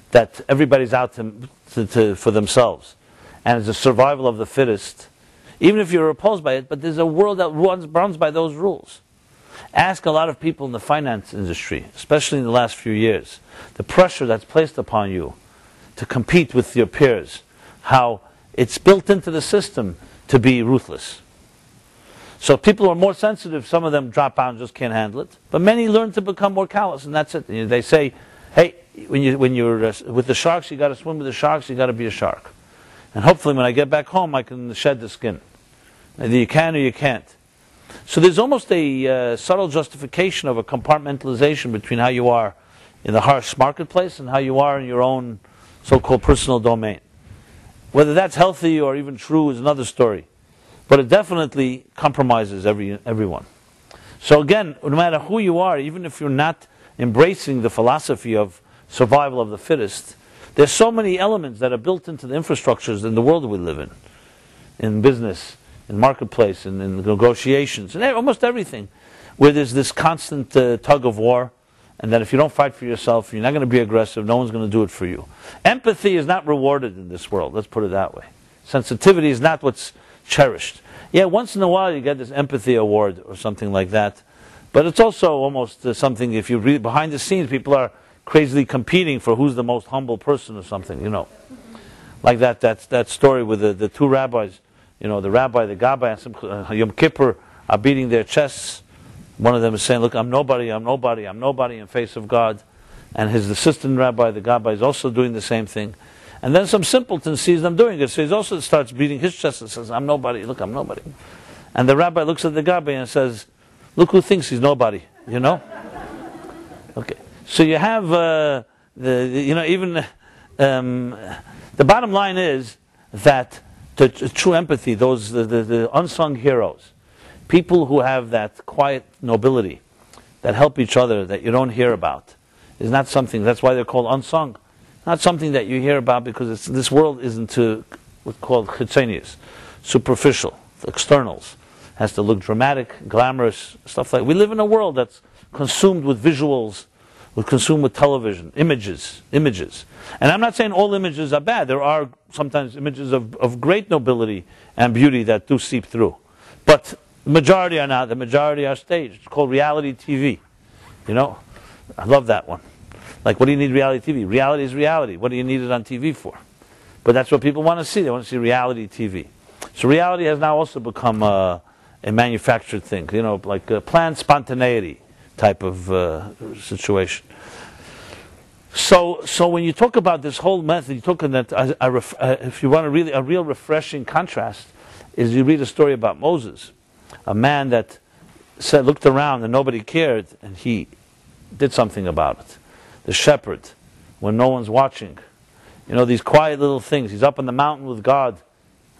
that everybody's out for themselves and it's a survival of the fittest, even if you're repulsed by it, but there's a world that runs by those rules. Ask a lot of people in the finance industry, especially in the last few years, the pressure that's placed upon you to compete with your peers, how it's built into the system to be ruthless. So people are more sensitive, some of them drop out and just can't handle it, but many learn to become more callous, and that's it. They say, hey, when you're with the sharks, you got to swim with the sharks, you got to be a shark. And hopefully when I get back home, I can shed the skin. Either you can or you can't. So there's almost a subtle justification of a compartmentalization between how you are in the harsh marketplace and how you are in your own so-called personal domain. Whether that's healthy or even true is another story. But it definitely compromises everyone. So again, no matter who you are, even if you're not embracing the philosophy of survival of the fittest, there's so many elements that are built into the infrastructures in the world we live in business, in marketplace, in negotiations, and almost everything, where there's this constant tug of war, and that if you don't fight for yourself, you're not going to be aggressive, no one's going to do it for you. Empathy is not rewarded in this world, let's put it that way. Sensitivity is not what's cherished. Yeah, once in a while you get this empathy award or something like that, but it's also almost something, if you read behind the scenes, people are crazily competing for who's the most humble person or something, you know. Like that story with the two rabbis, you know, the rabbi, the gabbai, and Yom Kippur are beating their chests. One of them is saying, look, I'm nobody in face of God. And his assistant rabbi, the gabbai, is also doing the same thing. And then some simpleton sees them doing it, so he also starts beating his chest and says, I'm nobody, look, I'm nobody. And the rabbi looks at the gabbai and says, look who thinks he's nobody, you know? Okay. So you have, the bottom line is that the true empathy, those the unsung heroes, people who have that quiet nobility, that help each other, that you don't hear about, is not something, that's why they're called unsung. Not something that you hear about because this world isn't what's called chitzenius, superficial, externals. It has to look dramatic, glamorous, stuff like. We live in a world that's consumed with visuals, consumed with television, images. And I'm not saying all images are bad. There are sometimes images of great nobility and beauty that do seep through. But the majority are not. The majority are staged. It's called reality TV. You know? I love that one. Like, what do you need reality TV? Reality is reality. What do you need it on TV for? But that's what people want to see. They want to see reality TV. So reality has now also become a manufactured thing. You know, like a planned spontaneity type of situation. So when you talk about this whole method, you're talking that if you want a real refreshing contrast, is you read a story about Moses, a man that looked around and nobody cared, and he did something about it. The shepherd, when no one's watching. You know, these quiet little things. He's up on the mountain with God.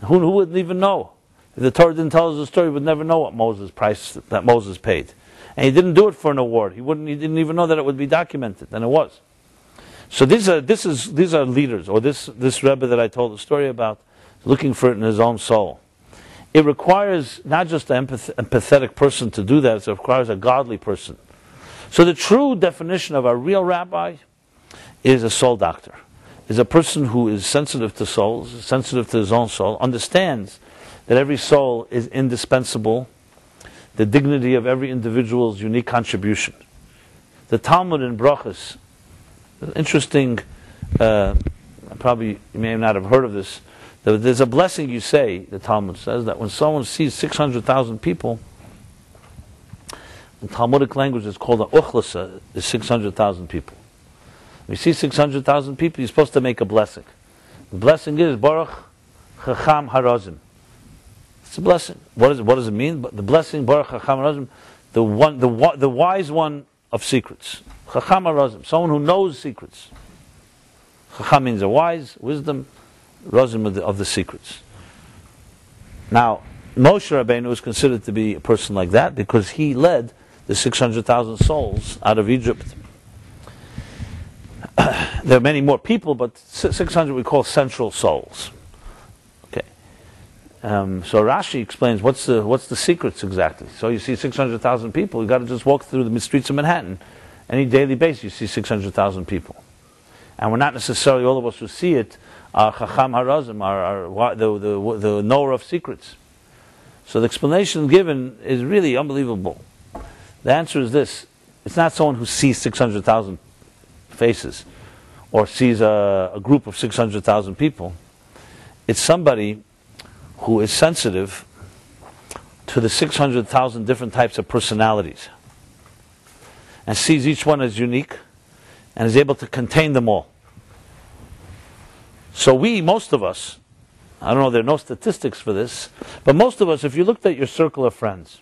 Who wouldn't even know? If the Torah didn't tell us the story, we would never know what price that Moses paid. And he didn't do it for an award. He didn't even know that it would be documented, and it was. So these are leaders, or this Rebbe that I told the story about, looking for it in his own soul. It requires not just an empathetic person to do that, it requires a godly person. So the true definition of a real rabbi is a soul doctor, is a person who is sensitive to souls, sensitive to his own soul, understands that every soul is indispensable, the dignity of every individual's unique contribution. The Talmud in Brachos, interesting, probably you may not have heard of this, there's a blessing you say, the Talmud says, that when someone sees 600,000 people, in Talmudic language it's called an uchlasa, is 600,000 people. When you see 600,000 people, you're supposed to make a blessing. The blessing is Baruch Chacham Harazim. It's a blessing. What does it mean? The blessing Baruch Chacham Harazim, the wise one of secrets. Chacham Harazim, someone who knows secrets. Chacham means a wise, wisdom, Razim of the secrets. Now, Moshe Rabbeinu is considered to be a person like that because he led the 600,000 souls out of Egypt. There are many more people, but 600 we call central souls. Okay. So Rashi explains what's the secrets exactly. So you see 600,000 people, you got to just walk through the streets of Manhattan. Any daily basis you see 600,000 people. And we're not necessarily all of us who see it are Chacham Harazim, are the knower of secrets. So the explanation given is really unbelievable. The answer is this. It's not someone who sees 600,000 faces or sees a group of 600,000 people. It's somebody who is sensitive to the 600,000 different types of personalities and sees each one as unique and is able to contain them all. So most of us, I don't know, there are no statistics for this, but most of us, if you looked at your circle of friends,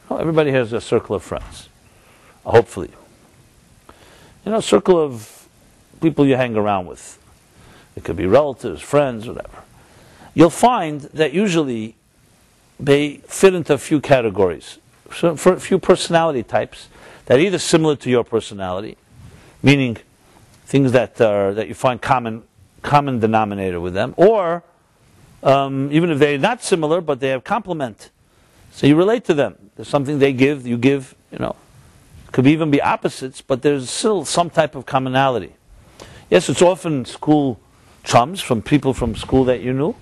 everybody has a circle of friends, hopefully. A circle of people you hang around with. It could be relatives, friends, whatever. You'll find that usually they fit into a few categories, so for a few personality types that are either similar to your personality, meaning things that you find common denominator with them, or even if they're not similar, but they have complement. So you relate to them. There's something they give, you give, Could even be opposites, but there's still some type of commonality. Yes, it's often school chums from people from school that you knew,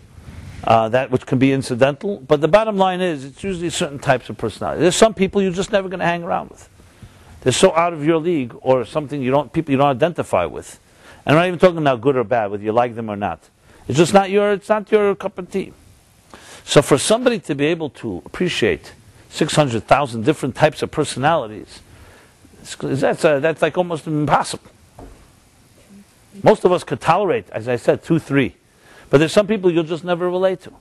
that which can be incidental, but the bottom line is it's usually certain types of personality. There's some people you're just never going to hang around with. They're so out of your league, or something people you don't identify with. And I'm not even talking about good or bad, whether you like them or not. It's just not your cup of tea. So for somebody to be able to appreciate 600,000 different types of personalities, that's like almost impossible. Most of us could tolerate, as I said, 2, 3. But there's some people you'll just never relate to.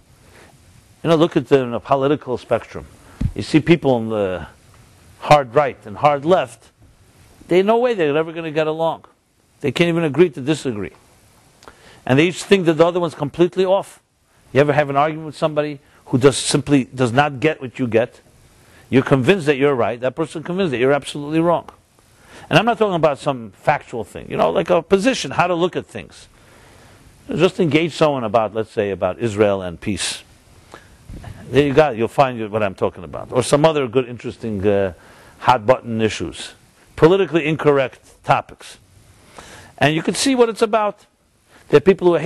Look at the political spectrum. You see people on the hard right and hard left, there's no way they're ever going to get along. They can't even agree to disagree. And they each think that the other one's completely off. You ever have an argument with somebody who simply does not get what you get? You're convinced that you're right. That person's convinced that you're absolutely wrong. And I'm not talking about some factual thing, like a position, how to look at things. Just engage someone about, let's say, about Israel and peace. There you go. You'll find what I'm talking about. Or some other good, interesting, hot-button issues. Politically incorrect topics. And you can see what it's about. There are people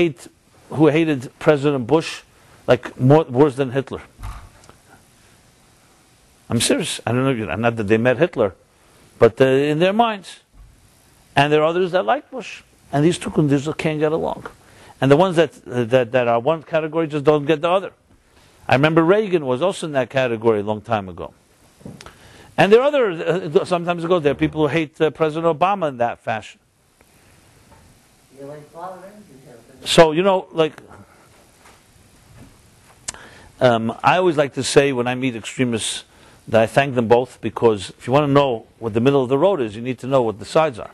who hated President Bush like worse than Hitler. I'm serious. I don't know, not that they met Hitler, but in their minds. And there are others that like Bush. And these two just can't get along. And the ones that are one category just don't get the other. I remember Reagan was also in that category a long time ago. And there are others, sometimes ago, there are people who hate President Obama in that fashion. So, I always like to say when I meet extremists that I thank them both, because if you want to know what the middle of the road is, you need to know what the sides are.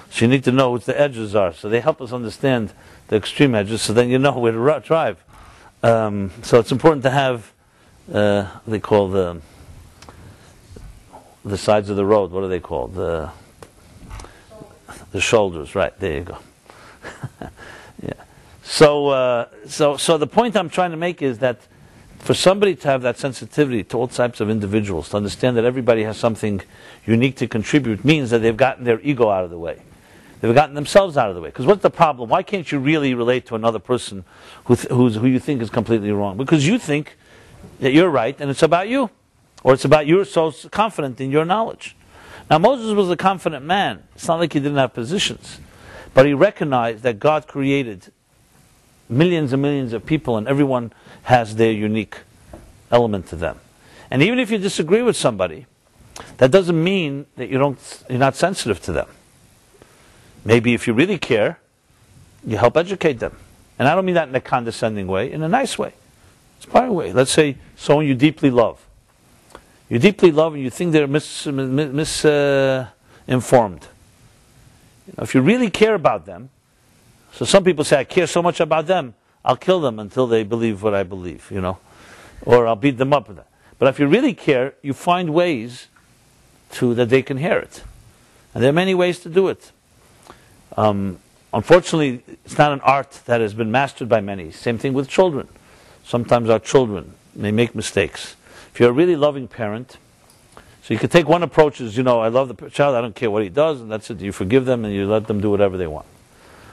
So you need to know what the edges are. So they help us understand the extreme edges, so then you know where to drive. So it's important to have, they call the sides of the road, what are they called? The shoulders, right, there you go. Yeah. So the point I'm trying to make is that for somebody to have that sensitivity to all types of individuals, to understand that everybody has something unique to contribute, means that they've gotten their ego out of the way. They've gotten themselves out of the way. Because what's the problem? Why can't you really relate to another person who you think is completely wrong? Because you think that you're right and it's about you. Or it's about you're so confident in your knowledge. Now Moses was a confident man. It's not like he didn't have positions. But he recognized that God created millions and millions of people, and everyone has their unique element to them. And even if you disagree with somebody, that doesn't mean that you're not sensitive to them. Maybe if you really care, you help educate them. And I don't mean that in a condescending way, in a nice way. Inspiring way. Let's say someone you deeply love. You deeply love and you think they're misinformed. If you really care about them, so some people say, I care so much about them, I'll kill them until they believe what I believe, or I'll beat them up with that. But if you really care, you find ways that they can hear it. And there are many ways to do it. Unfortunately, it's not an art that has been mastered by many. Same thing with children. Sometimes our children may make mistakes. If you're a really loving parent, so you could take one approach is, I love the child, I don't care what he does, and that's it. You forgive them and you let them do whatever they want.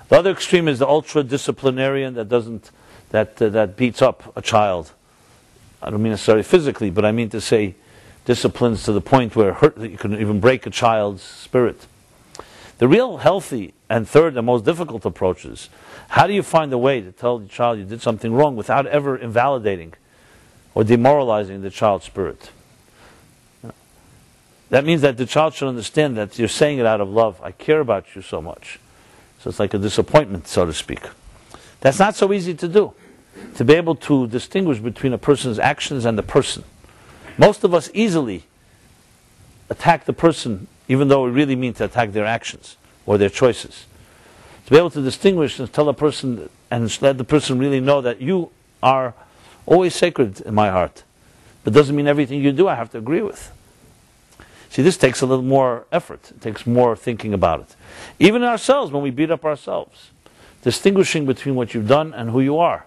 The other extreme is the ultra-disciplinarian that beats up a child I don't mean necessarily physically, but I mean to say disciplines to the point where you can even break a child's spirit. The real healthy and third and most difficult approach is, how do you find a way to tell the child you did something wrong without ever invalidating or demoralizing the child's spirit? That means that the child should understand that you're saying it out of love. I care about you so much. So it's like a disappointment, so to speak. That's not so easy to do, to be able to distinguish between a person's actions and the person. Most of us easily attack the person, even though we really mean to attack their actions or their choices. To be able to distinguish and tell a person and let the person really know that you are always sacred in my heart. But doesn't mean everything you do I have to agree with. See, this takes a little more effort. It takes more thinking about it. Even in ourselves, when we beat up ourselves, distinguishing between what you've done and who you are.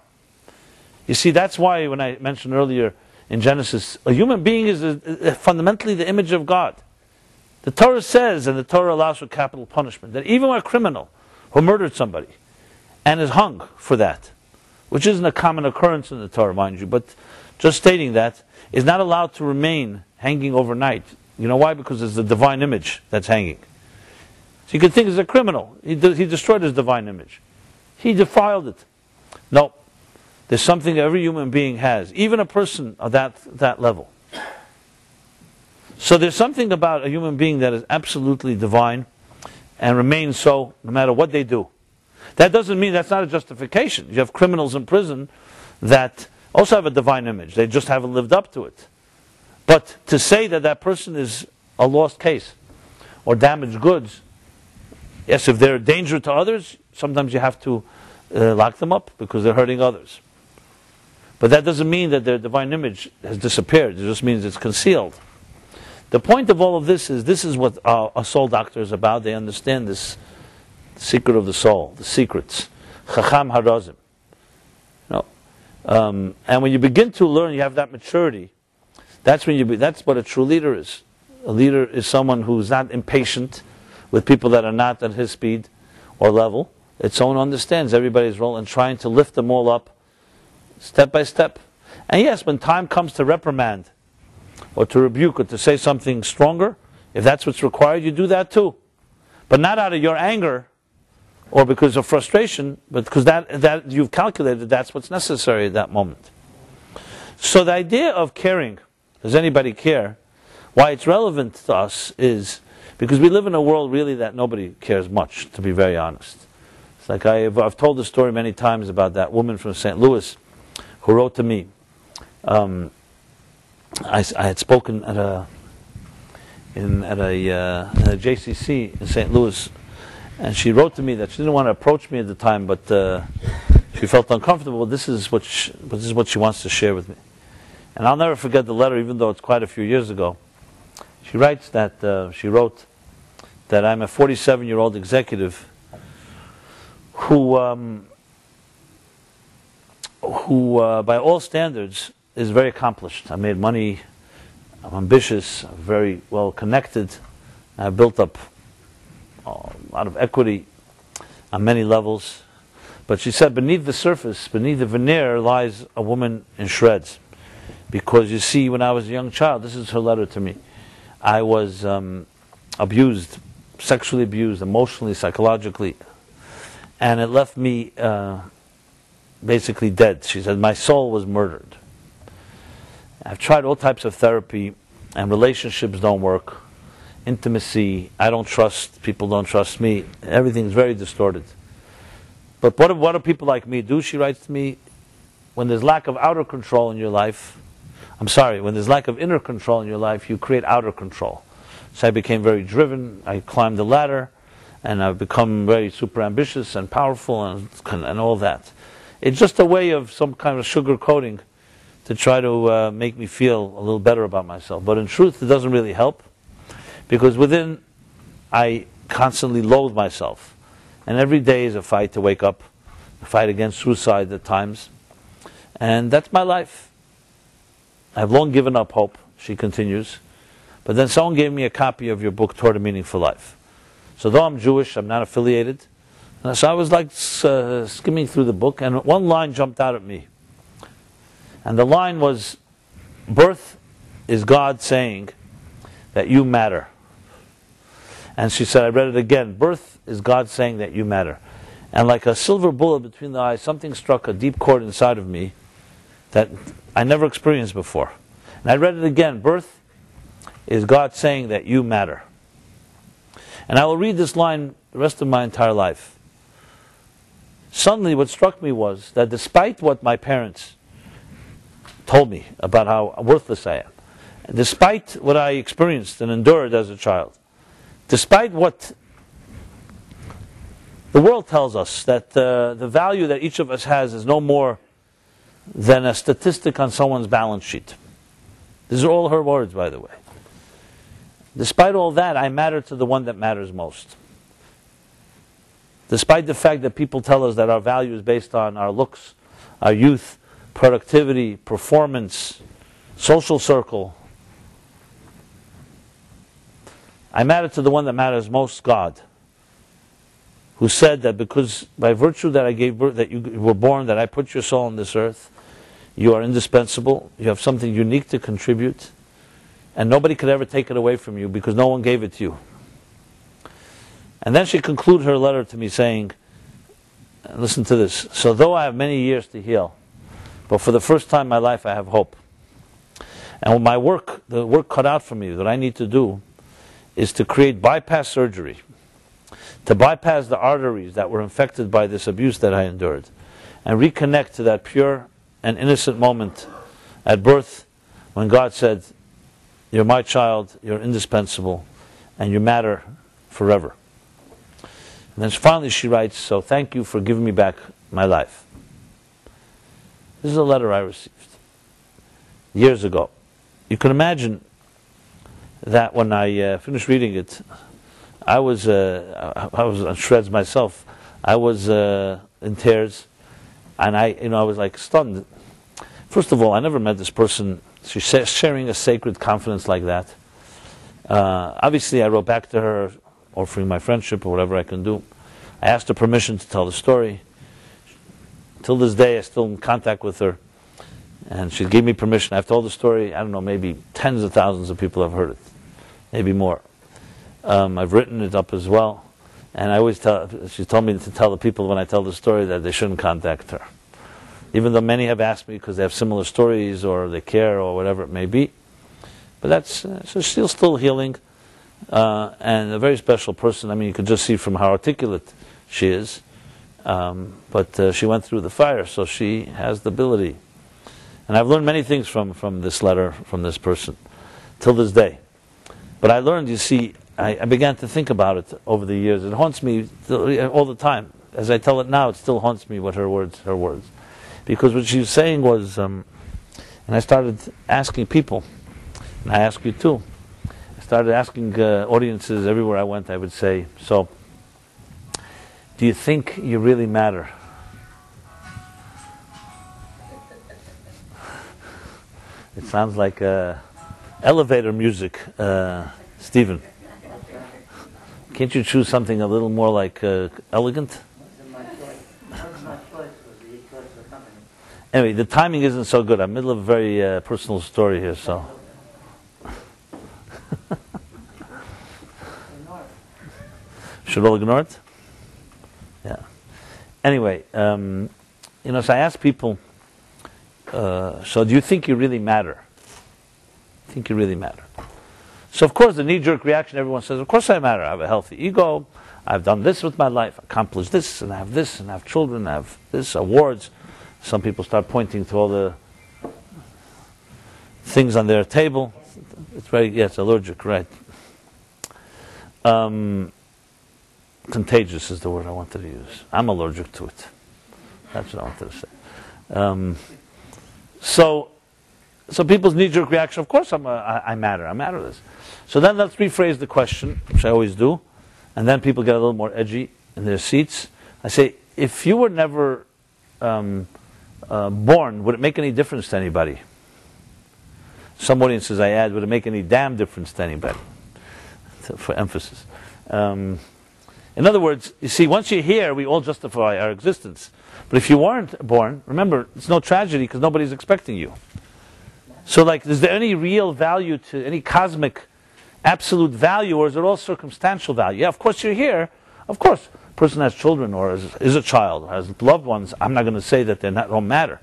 You see, that's why when I mentioned earlier in Genesis, a human being is fundamentally the image of God. The Torah says, and the Torah allows for capital punishment, that even a criminal who murdered somebody and is hung for that, which isn't a common occurrence in the Torah, mind you, but just stating that, is not allowed to remain hanging overnight. You know why? Because it's the divine image that's hanging. So you could think it's a criminal. He destroyed his divine image. He defiled it. No. There's something every human being has, even a person of that level. So there's something about a human being that is absolutely divine and remains so no matter what they do. That doesn't mean that's not a justification. You have criminals in prison that also have a divine image. They just haven't lived up to it. But to say that that person is a lost case or damaged goods, yes, if they're a danger to others, sometimes you have to lock them up because they're hurting others. But that doesn't mean that their divine image has disappeared. It just means it's concealed. The point of all of this is what a soul doctor is about. They understand this secret of the soul, the secrets. Chacham harazim. And when you begin to learn, you have that maturity. That's what a true leader is. A leader is someone who's not impatient with people that are not at his speed or level. It's someone who understands everybody's role and trying to lift them all up step by step. And yes, when time comes to reprimand or to rebuke or to say something stronger, if that's what's required, you do that too. But not out of your anger or because of frustration, but because that you've calculated that's what's necessary at that moment. So the idea of caring, does anybody care? Why it's relevant to us is because we live in a world really that nobody cares much, to be very honest. It's like I've told the story many times about that woman from St. Louis who wrote to me. I had spoken at a JCC in St. Louis, and she wrote to me that she didn't want to approach me at the time, but she felt uncomfortable. This is what she wants to share with me, and I'll never forget the letter, even though it's quite a few years ago. She writes that she wrote that I'm a 47-year-old executive who by all standards is very accomplished. I made money, I'm ambitious, I'm very well connected, I've built up a lot of equity on many levels. But she said beneath the surface, beneath the veneer, lies a woman in shreds. Because you see, when I was a young child, this is her letter to me, I was abused, sexually abused, emotionally, psychologically, and it left me basically dead. She said, my soul was murdered. I've tried all types of therapy, and relationships don't work. Intimacy, I don't trust, people don't trust me. Everything's very distorted. But what do people like me do? She writes to me, when there's lack of outer control in your life, when there's lack of inner control in your life, you create outer control. So I became very driven, I climbed the ladder, and I've become very super ambitious and powerful and all that. It's just a way of some kind of sugar coating to try to make me feel a little better about myself. But in truth, it doesn't really help, because within, I constantly loathe myself. And every day is a fight to wake up, a fight against suicide at times. And that's my life. I've long given up hope, she continues. But then someone gave me a copy of your book, Torah Meaningful Life. So though I'm Jewish, I'm not affiliated. And so I was like skimming through the book, and one line jumped out at me. And the line was, birth is God saying that you matter. And she said, I read it again. Birth is God saying that you matter. And like a silver bullet between the eyes, something struck a deep chord inside of me that I never experienced before. And I read it again. Birth is God saying that you matter. And I will read this line the rest of my entire life. Suddenly what struck me was that despite what my parents told me about how worthless I am, despite what I experienced and endured as a child, despite what the world tells us, that the value that each of us has is no more than a statistic on someone's balance sheet. These are all her words, by the way. Despite all that, I matter to the one that matters most. Despite the fact that people tell us that our value is based on our looks, our youth, productivity, performance, social circle, I matter to the one that matters most, God, who said that because by virtue that I gave birth, that you were born, that I put your soul on this earth, you are indispensable, you have something unique to contribute, and nobody could ever take it away from you because no one gave it to you. And then she concluded her letter to me saying, listen to this, so though I have many years to heal, but for the first time in my life I have hope. And when my work, the work cut out for me that I need to do, is to create bypass surgery, to bypass the arteries that were infected by this abuse that I endured, and reconnect to that pure and innocent moment at birth when God said, you're my child, you're indispensable, and you matter forever. And then finally she writes, so thank you for giving me back my life. This is a letter I received years ago. You can imagine that when I finished reading it, I was on shreds myself. I was in tears, and I was like stunned. First of all, I never met this person. She's sharing a sacred confidence like that. Obviously, I wrote back to her, offering my friendship or whatever I can do. I asked her permission to tell the story. Till this day, I'm still in contact with her, and she gave me permission. I've told the story, I don't know, maybe tens of thousands of people have heard it, maybe more. I've written it up as well, and I always she told me to tell the people when I tell the story that they shouldn't contact her. Even though many have asked me because they have similar stories or they care or whatever it may be. But that's, so she's still healing, and a very special person. I mean, you could just see from how articulate she is. But she went through the fire, so she has the ability. And I've learned many things from this letter, from this person, till this day. But I learned, you see, I began to think about it over the years. It haunts me all the time. As I tell it now, it still haunts me what her words. Because what she was saying was, and I started asking people, and I ask you too, I started asking audiences everywhere I went, I would say, so, do you think you really matter? It sounds like elevator music, Stephen. Can't you choose something a little more like elegant? Anyway, the timing isn't so good. I'm in the middle of a very personal story here, so. Should all ignore it? Yeah. Anyway, so I ask people, so do you think you really matter? Think you really matter? So of course the knee-jerk reaction, everyone says, of course I matter. I have a healthy ego. I've done this with my life, accomplished this, and I have this, and I have children, I have this, awards. Some people start pointing to all the things on their table. It's very, it's allergic, right? Contagious is the word I wanted to use. I'm allergic to it. That's what I wanted to say. So people's knee-jerk reaction, of course I matter. I matter this. So then let's rephrase the question, which I always do, and then people get a little more edgy in their seats. I say, if you were never born, would it make any difference to anybody? Some audiences I add, would it make any damn difference to anybody? For emphasis. In other words, you see, once you're here, we all justify our existence. But if you weren't born, remember, it's no tragedy because nobody's expecting you. So like, is there any real value to any cosmic absolute value, or is it all circumstantial value? Yeah, of course you're here. Of course, a person has children or is a child, or has loved ones. I'm not going to say that don't matter.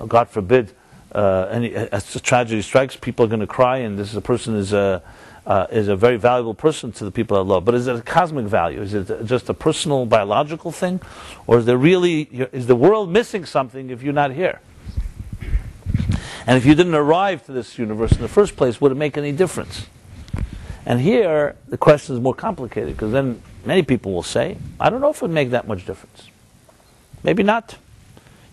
God forbid, as a tragedy strikes, people are going to cry, and this is a person is a very valuable person to the people I love. But is it a cosmic value? Is it just a personal, biological thing, or is the world missing something if you're not here? And if you didn't arrive to this universe in the first place, would it make any difference? And here, the question is more complicated, because then many people will say, I don't know if it would make that much difference. Maybe not.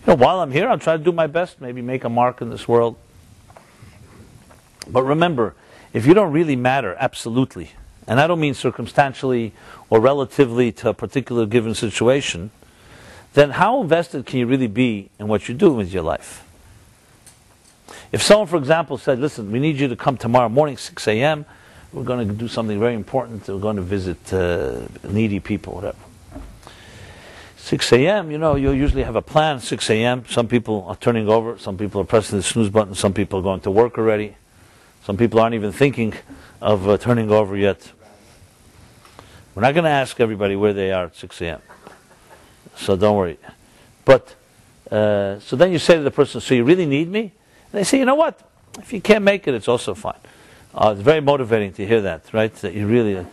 While I'm here, I'll try to do my best, maybe make a mark in this world. But remember, if you don't really matter absolutely, and I don't mean circumstantially or relatively to a particular given situation, then how invested can you really be in what you do with your life? If someone, for example, said, listen, we need you to come tomorrow morning, 6 a.m., we're going to do something very important, we're going to visit needy people, whatever. 6 a.m., you usually have a plan, 6 a.m., some people are turning over, some people are pressing the snooze button, some people are going to work already, some people aren't even thinking of turning over yet. We're not going to ask everybody where they are at 6 a.m., so don't worry. But, so then you say to the person, so you really need me? And they say, you know what? If you can't make it, it's also fine. It's very motivating to hear that, right? That you really.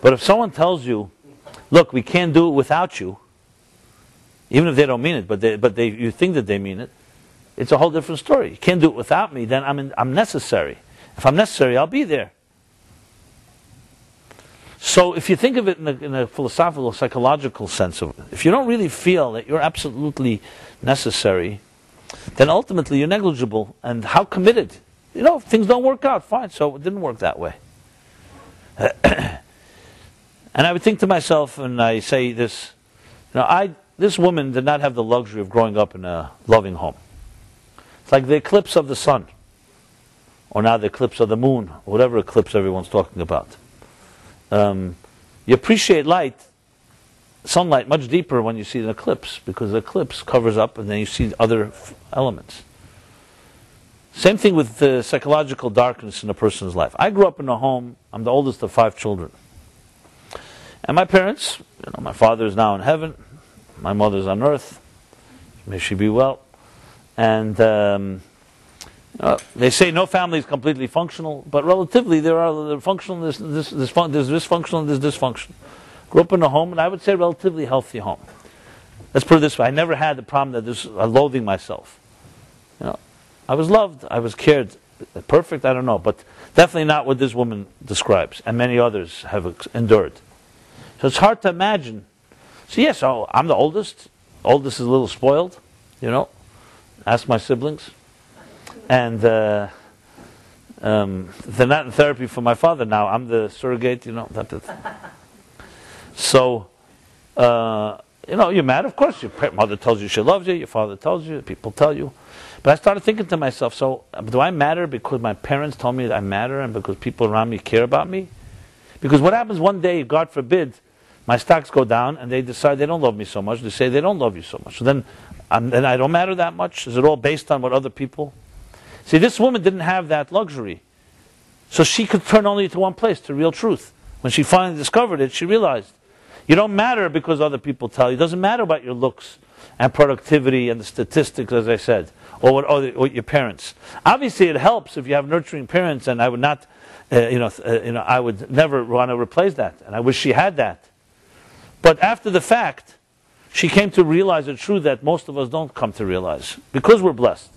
But if someone tells you, look, we can't do it without you, even if they don't mean it, but you think that they mean it, it's a whole different story. You can't do it without me, then I'm necessary. If I'm necessary, I'll be there. So if you think of it in a philosophical, psychological sense of it, if you don't really feel that you're absolutely necessary, then ultimately you're negligible. And how committed? If things don't work out, fine, so it didn't work that way. And I would think to myself, and I say this, this woman did not have the luxury of growing up in a loving home. It's like the eclipse of the sun, or now the eclipse of the moon, or whatever eclipse everyone's talking about. You appreciate sunlight much deeper when you see an eclipse, because the eclipse covers up and then you see other elements. Same thing with the psychological darkness in a person's life. I grew up in a home, I'm the oldest of 5 children. And my parents, my father is now in heaven, my mother's on earth, may she be well. And they say no family is completely functional, but relatively there's functional, there's dysfunctional, and there's dysfunction. Grew up in a home, and I would say relatively healthy home. Let's put it this way, I never had the problem that loathing myself. I was loved, I was cared. Perfect, I don't know, but definitely not what this woman describes, and many others have endured. So it's hard to imagine. So yes, I'm the oldest. Oldest is a little spoiled, Ask my siblings. And they're not in therapy for my father now. I'm the surrogate, So, you're mad, of course. Your mother tells you she loves you, your father tells you, people tell you. But I started thinking to myself, so do I matter because my parents told me that I matter and because people around me care about me? Because what happens one day, God forbid, my stocks go down and they decide they don't love me so much. They say they don't love you so much. So then I don't matter that much? Is it all based on what other people? See, this woman didn't have that luxury. So she could turn only to one place, to real truth. When she finally discovered it, she realized, you don't matter because other people tell you. It doesn't matter about your looks and productivity and the statistics, as I said, or what your parents. Obviously, it helps if you have nurturing parents, and I would not, I would never want to replace that, and I wish she had that. But after the fact, she came to realize a truth that most of us don't come to realize, because we're blessed.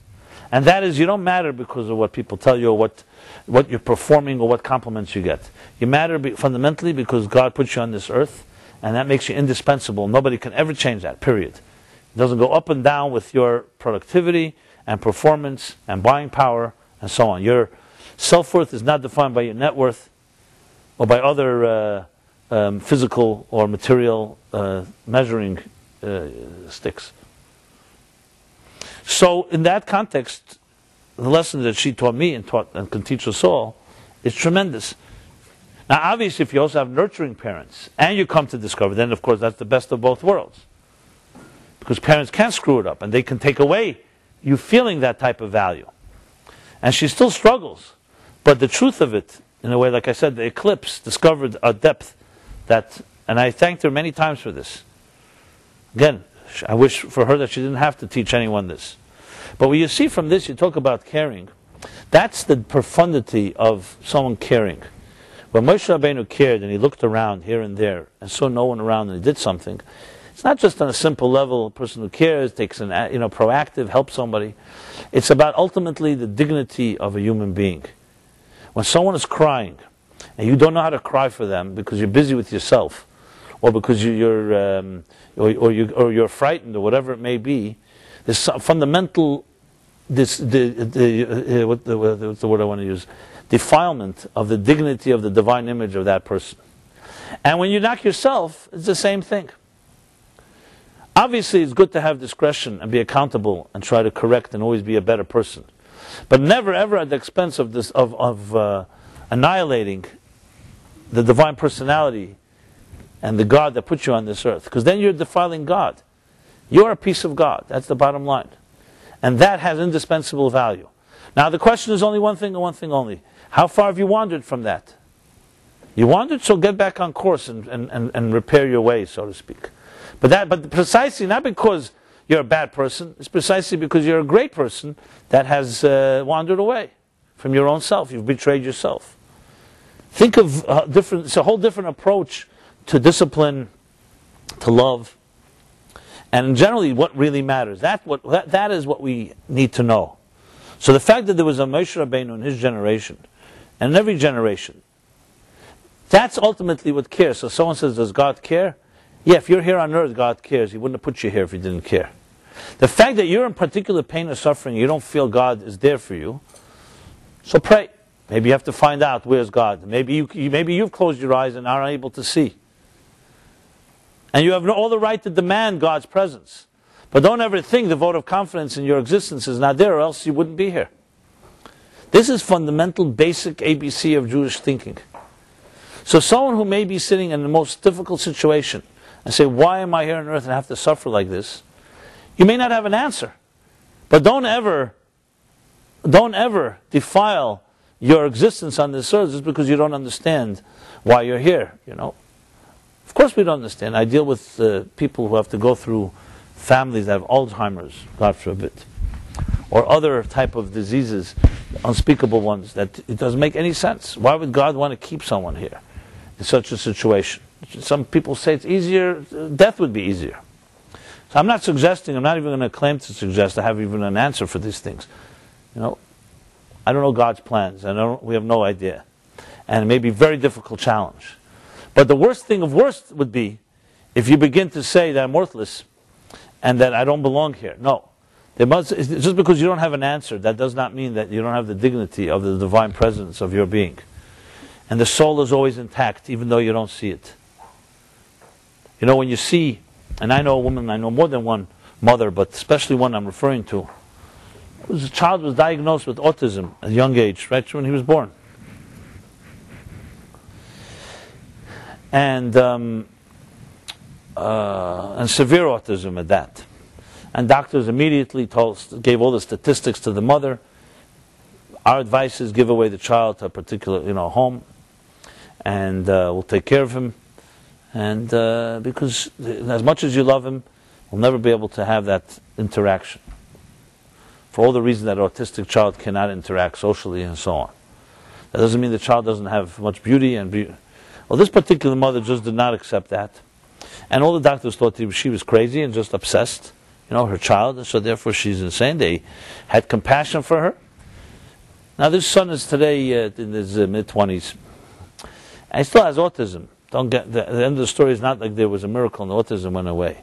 And that is, you don't matter because of what people tell you, or what you're performing, or what compliments you get. You matter fundamentally because God put you on this earth, and that makes you indispensable. Nobody can ever change that, period. It doesn't go up and down with your productivity and performance and buying power and so on. Your self-worth is not defined by your net worth or by other physical or material measuring sticks. So in that context, the lesson that she taught me and can teach us all is tremendous. Now obviously if you also have nurturing parents and you come to discover, then of course that's the best of both worlds. Because parents can screw it up and they can take away you feeling that type of value. And she still struggles. But the truth of it, in a way, like I said, the eclipse discovered a depth that, and I thanked her many times for this. Again, I wish for her that she didn't have to teach anyone this. But what you see from this, you talk about caring. That's the profundity of someone caring. When Moshe Rabbeinu cared and he looked around here and there and saw no one around and he did something, it's not just on a simple level, a person who cares, takes an, proactive, helps somebody. It's about ultimately the dignity of a human being. When someone is crying and you don't know how to cry for them because you're busy with yourself, or because you're frightened, or whatever it may be, there's some fundamental what's the word I want to use? Defilement of the dignity of the divine image of that person. And when you knock yourself, it's the same thing. Obviously, it's good to have discretion and be accountable and try to correct and always be a better person, but never ever at the expense of this of annihilating the divine personality and the God that put you on this earth, because then you're defiling God. You're a piece of God. That's the bottom line, and that has indispensable value. Now the question is only one thing and one thing only: how far have you wandered from that? You wandered, so get back on course and repair your ways, so to speak. But precisely not because you're a bad person, it's precisely because you're a great person that has wandered away from your own self. You've betrayed yourself. Think of it's a whole different approach to discipline, to love, and generally what really matters. That is what we need to know. So the fact that there was a Moshe Rabbeinu in his generation, and in every generation, that's ultimately what cares. So someone says, does God care? Yeah, if you're here on earth, God cares. He wouldn't have put you here if He didn't care. The fact that you're in particular pain or suffering, you don't feel God is there for you, so pray. Maybe you have to find out, where's God? Maybe you've closed your eyes and are unable to see. And you have all the right to demand God's presence. But don't ever think the vote of confidence in your existence is not there, or else you wouldn't be here. This is fundamental, basic ABC of Jewish thinking. So someone who may be sitting in the most difficult situation and say, why am I here on earth and have to suffer like this? You may not have an answer. But don't ever defile your existence on this earth just because you don't understand why you're here. Of course we don't understand. I deal with people who have to go through families that have Alzheimer's, God forbid, or other type of diseases, unspeakable ones, that it doesn't make any sense. Why would God want to keep someone here in such a situation? Some people say it's easier, death would be easier. So I'm not suggesting, I'm not even going to claim to suggest I have even an answer for these things. I don't know God's plans, and we have no idea. And it may be a very difficult challenge. But the worst thing of worst would be if you begin to say that I'm worthless and that I don't belong here. No. Just because you don't have an answer, that does not mean that you don't have the dignity of the divine presence of your being. And the soul is always intact, even though you don't see it. When you see, and I know a woman, I know more than one mother, but especially one I'm referring to, whose child was diagnosed with autism at a young age, right when he was born. And severe autism at that. And doctors immediately gave all the statistics to the mother. Our advice is give away the child to a particular home, and we'll take care of him. And because as much as you love him, we'll never be able to have that interaction. For all the reasons that an autistic child cannot interact socially and so on. That doesn't mean the child doesn't have much beauty Well, this particular mother just did not accept that. And all the doctors thought she was crazy and just obsessed, her child, and so therefore she's insane. They had compassion for her. Now this son is today in his mid-20s. And he still has autism. The end of the story is not like there was a miracle and autism went away.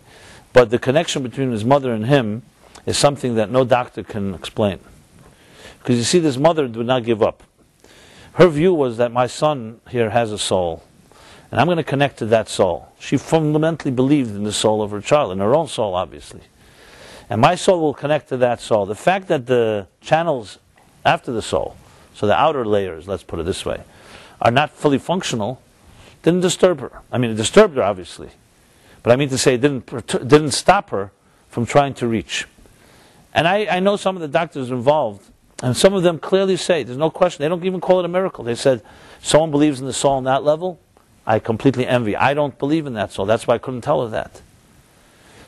But the connection between his mother and him is something that no doctor can explain. Because you see, this mother would not give up. Her view was that my son here has a soul, and I'm going to connect to that soul. She fundamentally believed in the soul of her child, in her own soul, obviously. And my soul will connect to that soul. The fact that the channels after the soul, so the outer layers, let's put it this way, are not fully functional, didn't disturb her. I mean, it disturbed her, obviously. But I mean to say it didn't stop her from trying to reach. And I know some of the doctors involved, And some of them clearly say, there's no question, they don't even call it a miracle. They said, someone believes in the soul on that level, I completely envy. I don't believe in that soul. That's why I couldn't tell her that.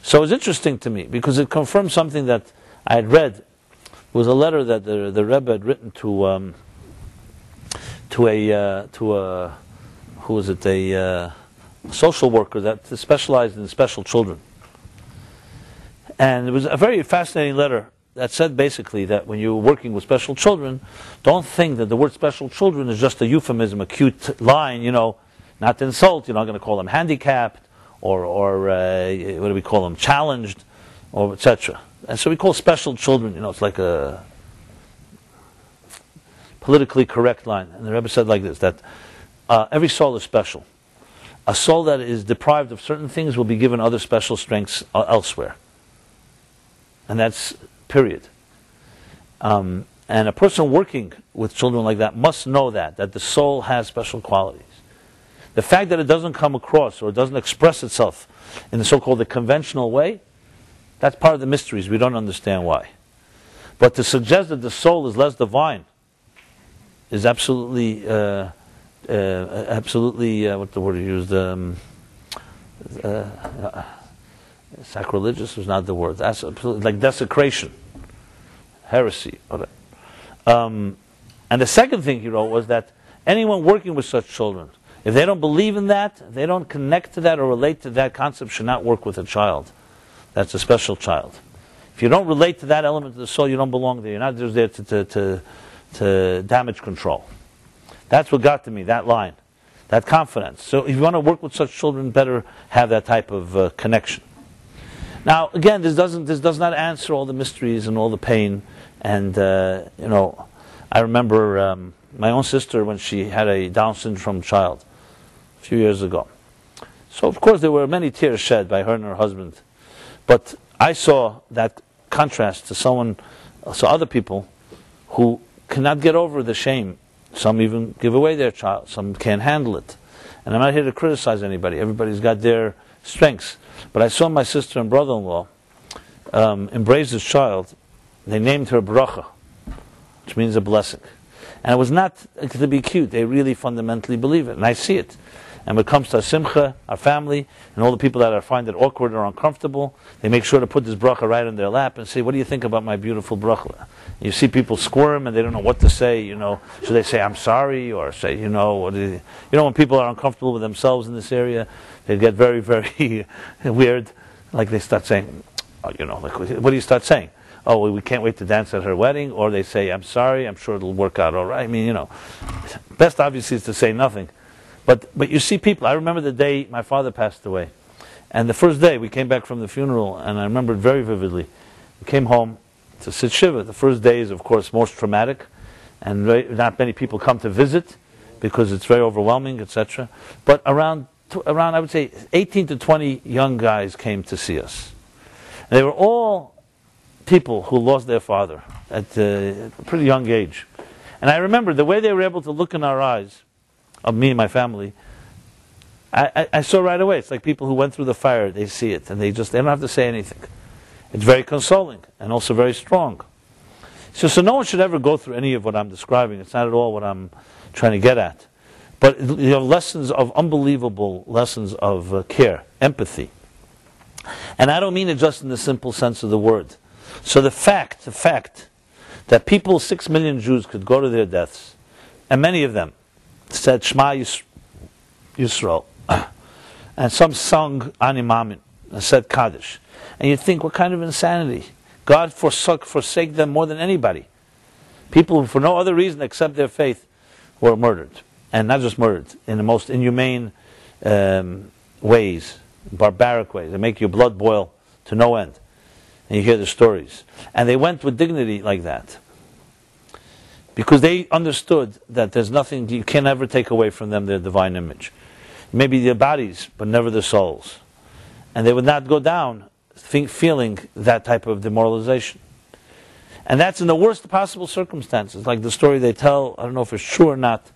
So it was interesting to me, because it confirmed something that I had read. It was a letter that the Rebbe had written to a social worker that specialized in special children. And it was a very fascinating letter that said basically that when you're working with special children, don't think that the word special children is just a euphemism, a cute line, not to insult. You're not going to call them handicapped or what do we call them, challenged, or etc. And so we call special children, it's like a politically correct line. And the Rebbe said like this, that every soul is special. A soul that is deprived of certain things will be given other special strengths elsewhere. And that's period. And a person working with children like that must know that the soul has special qualities. The fact that it doesn't come across or it doesn't express itself in the so-called the conventional way, that's part of the mysteries. We don't understand why. But to suggest that the soul is less divine is absolutely, what the word you used, sacrilegious was not the word. That's absolutely like desecration, heresy. And the second thing he wrote was that anyone working with such children, if they don't believe in that, they don't connect to that or relate to that concept, should not work with a child. That's a special child. If you don't relate to that element of the soul, you don't belong there. You're not just there to damage control. That's what got to me, that line, that confidence. So if you want to work with such children, better have that type of connection. Now, again, this does not answer all the mysteries and all the pain. And I remember my own sister when she had a Down syndrome child a few years ago. So, of course, there were many tears shed by her and her husband. But I saw that contrast to other people who cannot get over the shame. Some even give away their child. Some can't handle it. And I'm not here to criticize anybody. Everybody's got their strengths. But I saw my sister and brother-in-law embrace this child. They named her Bracha, which means a blessing. And it was not to be cute. They really fundamentally believe it. And I see it. And when it comes to our simcha, our family, and all the people that find it awkward or uncomfortable, they make sure to put this bracha right in their lap and say, what do you think about my beautiful bracha? You see people squirm and they don't know what to say, Should they say, I'm sorry? Or say, when people are uncomfortable with themselves in this area, they get very, very weird. Like they start saying, what do you start saying? Oh, well, we can't wait to dance at her wedding. Or they say, I'm sorry, I'm sure it'll work out all right. Best obviously is to say nothing. But you see people, I remember the day my father passed away. And the first day we came back from the funeral, and I remember it very vividly. We came home to sit Shiva. The first day is, of course, most traumatic, and not many people come to visit because it's very overwhelming, etc. But around, I would say, 18 to 20 young guys came to see us. And they were all people who lost their father at a pretty young age. And I remember the way they were able to look in our eyes, of me and my family, I saw right away. It's like people who went through the fire. They see it, and they don't have to say anything. It's very consoling, and also very strong. So no one should ever go through any of what I'm describing. It's not at all what I'm trying to get at. But unbelievable lessons of care, empathy. And I don't mean it just in the simple sense of the word. So the fact that 6 million Jews could go to their deaths, and many of them said Shema Yisrael, and some sung Ani Mamin, and said Kaddish. And you think, what kind of insanity? God forsake them more than anybody. People who, for no other reason except their faith, were murdered. And not just murdered, in the most inhumane ways, barbaric ways. They make your blood boil to no end. And you hear the stories. And they went with dignity like that. Because they understood that there's nothing, you can never take away from them their divine image. Maybe their bodies, but never their souls. And they would not go down feeling that type of demoralization. And that's in the worst possible circumstances. Like the story they tell, I don't know if it's true or not,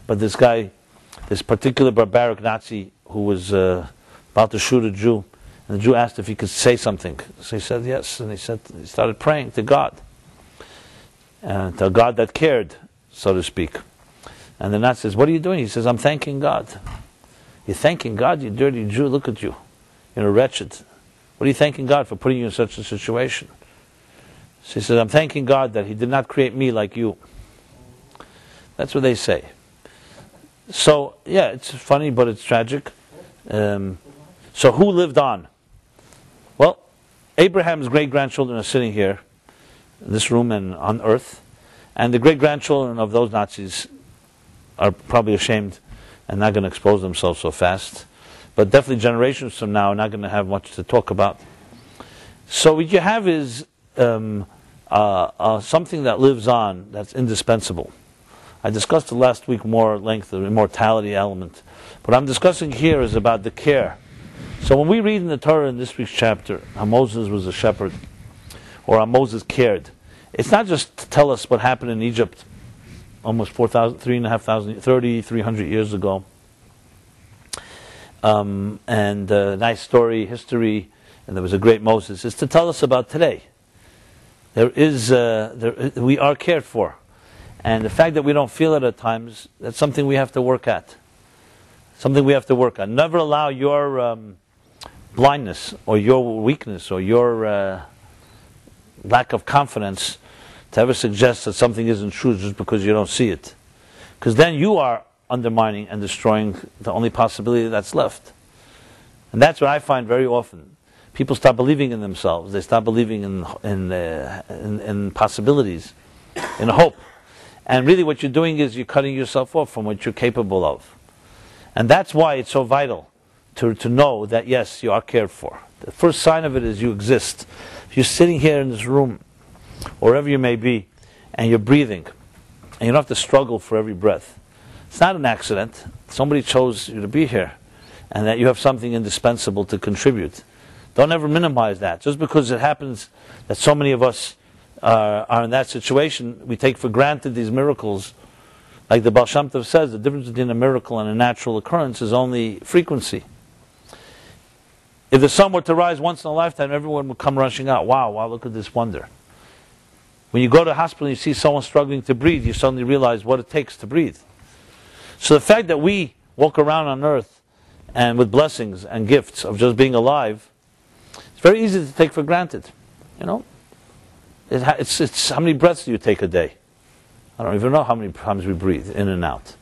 but this guy, this particular barbaric Nazi who was about to shoot a Jew, and the Jew asked if he could say something. So he said yes, and he started praying to God. to a God that cared, so to speak. And the Nat says, what are you doing? He says, I'm thanking God. You're thanking God, you dirty Jew, look at you. You're wretched. What are you thanking God for putting you in such a situation? She says, I'm thanking God that He did not create me like you. That's what they say. So, yeah, it's funny, but it's tragic. So who lived on? Well, Abraham's great-grandchildren are sitting here, in this room and on earth, and the great-grandchildren of those Nazis are probably ashamed and not going to expose themselves so fast. But definitely generations from now are not going to have much to talk about. So what you have is something that lives on, that's indispensable. I discussed it last week more at length, the immortality element. What I'm discussing here is about the care. So when we read in the Torah in this week's chapter how Moses was a shepherd, or how Moses cared, it's not just to tell us what happened in Egypt almost 3,500 years ago. And nice story, history, and there was a great Moses. It's to tell us about today. We are cared for. And the fact that we don't feel it at times, that's something we have to work at. Something we have to work on. Never allow your blindness or your weakness or your lack of confidence to ever suggest that something isn't true just because you don't see it. Because then you are undermining and destroying the only possibility that's left. And that's what I find very often. People stop believing in themselves. They stop believing in possibilities, in hope. And really what you're doing is you're cutting yourself off from what you're capable of. And that's why it's so vital to know that, yes, you are cared for. The first sign of it is you exist. If you're sitting here in this room, or wherever you may be, and you're breathing, and you don't have to struggle for every breath, it's not an accident. Somebody chose you to be here, and that you have something indispensable to contribute. Don't ever minimize that. Just because it happens that so many of us are in that situation, we take for granted these miracles. Like the Baal Shem Tov says, the difference between a miracle and a natural occurrence is only frequency. If the sun were to rise once in a lifetime, everyone would come rushing out. Wow, look at this wonder. When you go to a hospital and you see someone struggling to breathe, you suddenly realize what it takes to breathe. So the fact that we walk around on earth and with blessings and gifts of just being alive, it's very easy to take for granted. You know, it's how many breaths do you take a day? I don't even know how many times we breathe in and out.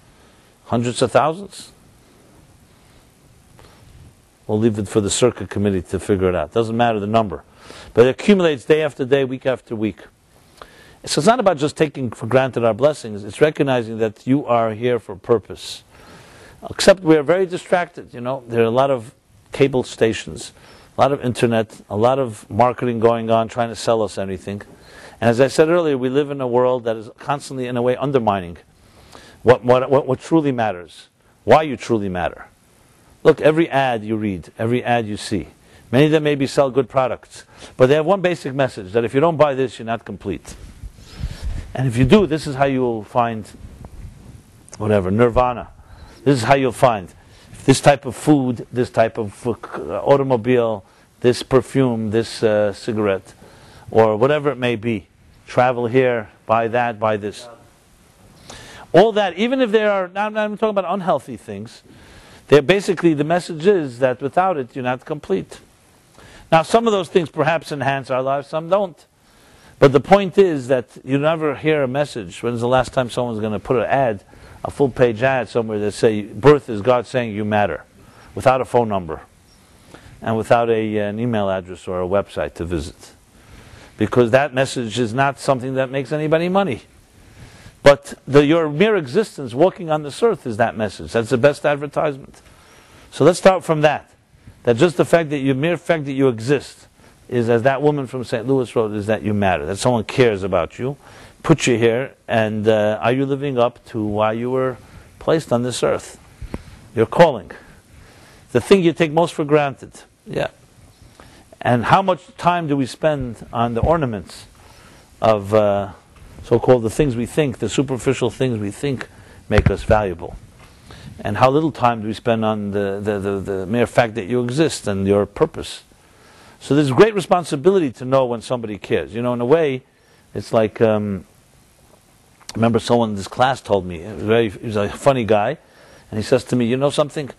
Hundreds of thousands? We'll leave it for the circuit committee to figure it out. Doesn't matter the number. But it accumulates day after day, week after week. So it's not about just taking for granted our blessings. It's recognizing that you are here for a purpose. Except we are very distracted, you know. There are a lot of cable stations, a lot of internet, a lot of marketing going on, trying to sell us anything. And as I said earlier, we live in a world that is constantly, in a way, undermining what truly matters, why you truly matter. Look, every ad you read, every ad you see, many of them maybe sell good products, but they have one basic message, that if you don't buy this, you're not complete. And if you do, this is how you will find, whatever, nirvana. This is how you'll find this type of food, this type of automobile, this perfume, this cigarette, or whatever it may be. Travel here, buy that, buy this. All that, even if they are, now I'm talking about unhealthy things, they're basically, the message is that without it, you're not complete. Now, some of those things perhaps enhance our lives, some don't. But the point is that you never hear a message. When's the last time someone's going to put an ad, a full-page ad somewhere that say, birth is God saying you matter, without a phone number, and without an email address or a website to visit? Because that message is not something that makes anybody money. But your mere existence, walking on this earth, is that message. That's the best advertisement. So let's start from that. That just the fact that mere fact that you exist is, as that woman from St. Louis wrote, is that you matter. That someone cares about you, put you here, and are you living up to why you were placed on this earth? Your calling. The thing you take most for granted. Yeah. And how much time do we spend on the ornaments of so-called the things we think, the superficial things we think make us valuable? And how little time do we spend on the mere fact that you exist and your purpose? So there's great responsibility to know when somebody cares. You know, in a way, it's like remember someone in this class told me, he was a funny guy, and he says to me, you know something?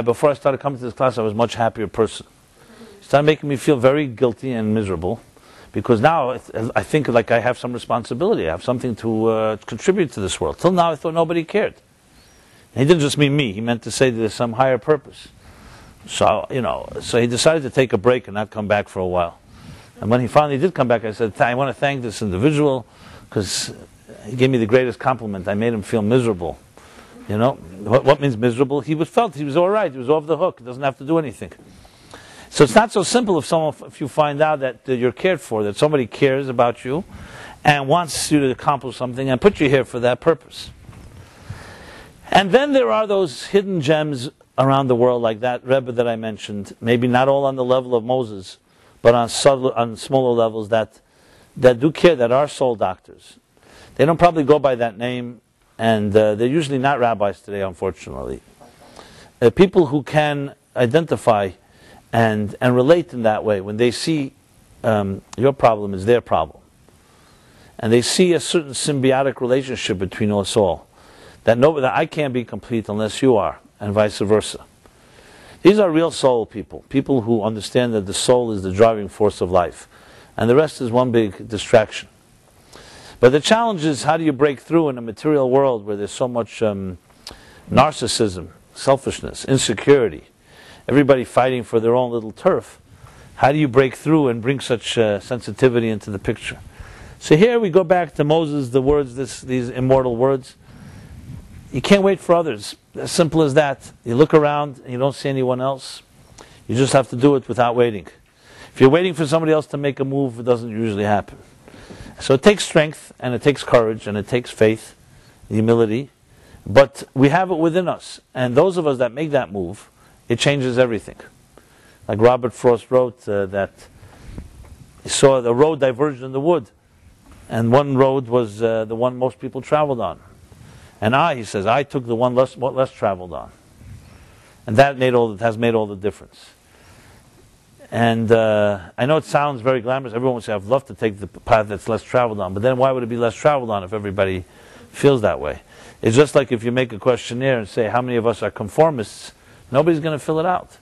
Before I started coming to this class, I was a much happier person. He started making me feel very guilty and miserable, because now I think like I have some responsibility. I have something to contribute to this world. Till now, I thought nobody cared. And he didn't just mean me. He meant to say that there's some higher purpose. So, so he decided to take a break and not come back for a while. And when he finally did come back, I said, I want to thank this individual, because he gave me the greatest compliment. I made him feel miserable. What means miserable? He felt he was all right. He was off the hook. He doesn't have to do anything. So it's not so simple if you find out that you're cared for, that somebody cares about you and wants you to accomplish something and put you here for that purpose. And then there are those hidden gems around the world, like that Rebbe that I mentioned, maybe not all on the level of Moses, but on smaller levels that do care, that are soul doctors. They don't probably go by that name, and they're usually not rabbis today, unfortunately. People who can identify and relate in that way, when they see your problem is their problem, and they see a certain symbiotic relationship between us all, that I can't be complete unless you are, and vice versa. These are real soul people who understand that the soul is the driving force of life, and the rest is one big distraction. But the challenge is, how do you break through in a material world where there's so much narcissism, selfishness, insecurity, everybody fighting for their own little turf? How do you break through and bring such sensitivity into the picture? So here we go back to Moses, the words, these immortal words. You can't wait for others. As simple as that. You look around and you don't see anyone else. You just have to do it without waiting. If you're waiting for somebody else to make a move, it doesn't usually happen. So it takes strength, and it takes courage, and it takes faith, humility. But we have it within us. And those of us that make that move, it changes everything. Like Robert Frost wrote that he saw the road diverged in the wood. And one road was the one most people traveled on. And he says, I took the one less traveled on. And that has made all the difference. And I know it sounds very glamorous. Everyone would say, I'd love to take the path that's less traveled on. But then why would it be less traveled on if everybody feels that way? It's just like if you make a questionnaire and say, how many of us are conformists? Nobody's going to fill it out.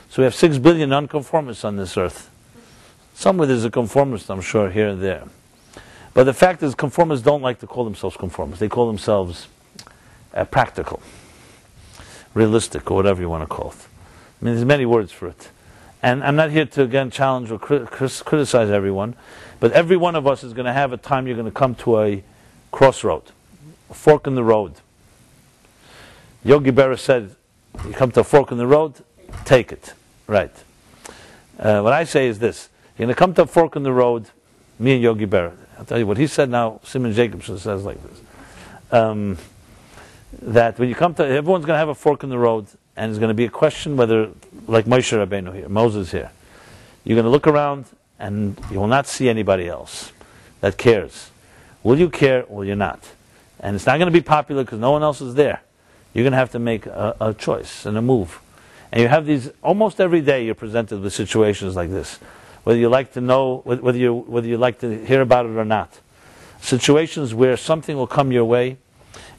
So we have 6 billion nonconformists on this earth. Somewhere there's a conformist, I'm sure, here and there. But the fact is, conformists don't like to call themselves conformists. They call themselves practical, realistic, or whatever you want to call it. I mean, there's many words for it. And I'm not here to, again, challenge or criticize everyone, but every one of us is going to have a time you're going to come to a crossroad, a fork in the road. Yogi Berra said, you come to a fork in the road, take it. Right. What I say is this. You're going to come to a fork in the road, me and Yogi Berra. I'll tell you what he said now, Rabbi Jacobson says like this. That when you come to, everyone's going to have a fork in the road, and it's going to be a question whether, like Moshe Rabbeinu here, Moses here, you're going to look around and you will not see anybody else that cares. Will you care or will you not? And it's not going to be popular because no one else is there. You're going to have to make a choice and a move. And you have these, almost every day you're presented with situations like this. Whether you like to know, whether you like to hear about it or not. Situations where something will come your way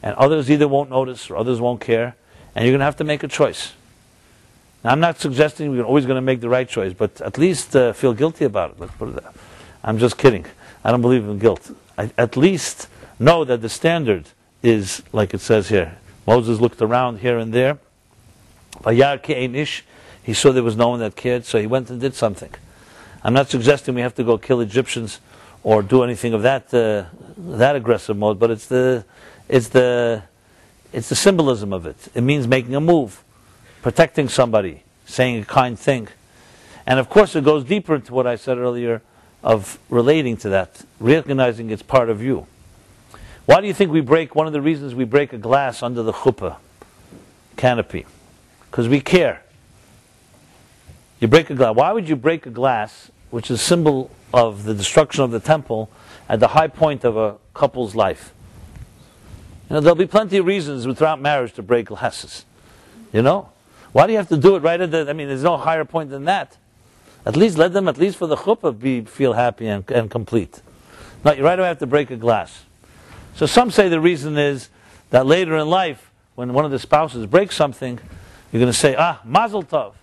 and others either won't notice or others won't care, and you're going to have to make a choice. Now, I'm not suggesting we're always going to make the right choice, but at least feel guilty about it. Let's put it that. I'm just kidding. I don't believe in guilt. At least know that the standard is, like it says here, Moses looked around here and there. He saw there was no one that cared, so he went and did something. I'm not suggesting we have to go kill Egyptians or do anything of that aggressive mode, but it's the symbolism of it. It means making a move, protecting somebody, saying a kind thing. And of course it goes deeper into what I said earlier of relating to that, recognizing it's part of you. Why do you think one of the reasons we break a glass under the chuppah canopy? Because we care. You break a glass. Why would you break a glass, which is a symbol of the destruction of the temple, at the high point of a couple's life? There'll be plenty of reasons throughout marriage to break glasses. Why do you have to do it right at there's no higher point than that. At least let them, at least for the chuppah, feel happy and complete. No, you right away have to break a glass. So some say the reason is that later in life, when one of the spouses breaks something, you're going to say, mazel tov.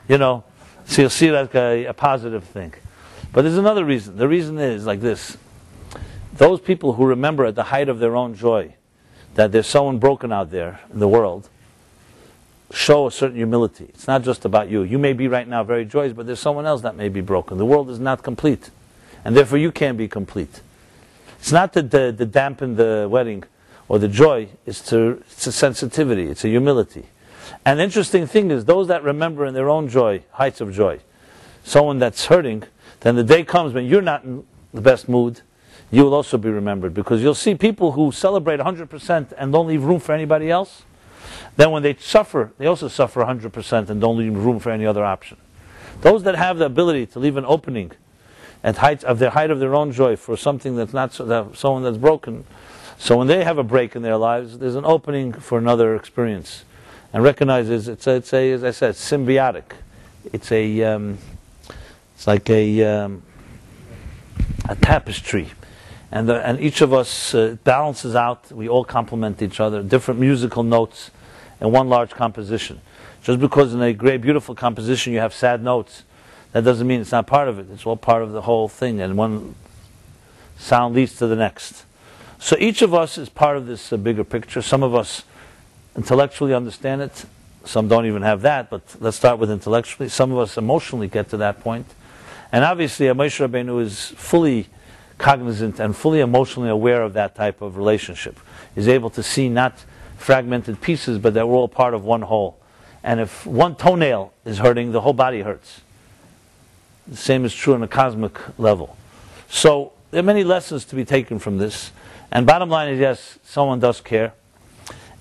So you'll see that a positive thing. But there's another reason. The reason is like this. Those people who remember at the height of their own joy that there's someone broken out there in the world show a certain humility. It's not just about you. You may be right now very joyous, but there's someone else that may be broken. The world is not complete. And therefore you can't be complete. It's not to dampen the wedding or the joy. It's a sensitivity. It's a humility. And the interesting thing is, those that remember in their own joy, heights of joy, someone that's hurting, then the day comes when you're not in the best mood, you will also be remembered. Because you'll see people who celebrate 100% and don't leave room for anybody else. Then when they suffer, they also suffer 100% and don't leave room for any other option. Those that have the ability to leave an opening at height of their own joy for something that's not someone that's broken, so when they have a break in their lives, there's an opening for another experience. And recognizes it's as I said, symbiotic. It's like a tapestry, and each of us balances out. We all complement each other. Different musical notes in one large composition. Just because in a great, beautiful composition you have sad notes, that doesn't mean it's not part of it. It's all part of the whole thing, and one sound leads to the next. So each of us is part of this bigger picture. Some of us intellectually understand it. Some don't even have that, but let's start with intellectually. Some of us emotionally get to that point. And obviously, Moshe Rabbeinu is fully cognizant and fully emotionally aware of that type of relationship. He's able to see not fragmented pieces, but that we're all part of one whole. And if one toenail is hurting, the whole body hurts. The same is true on a cosmic level. So there are many lessons to be taken from this. And bottom line is, yes, someone does care.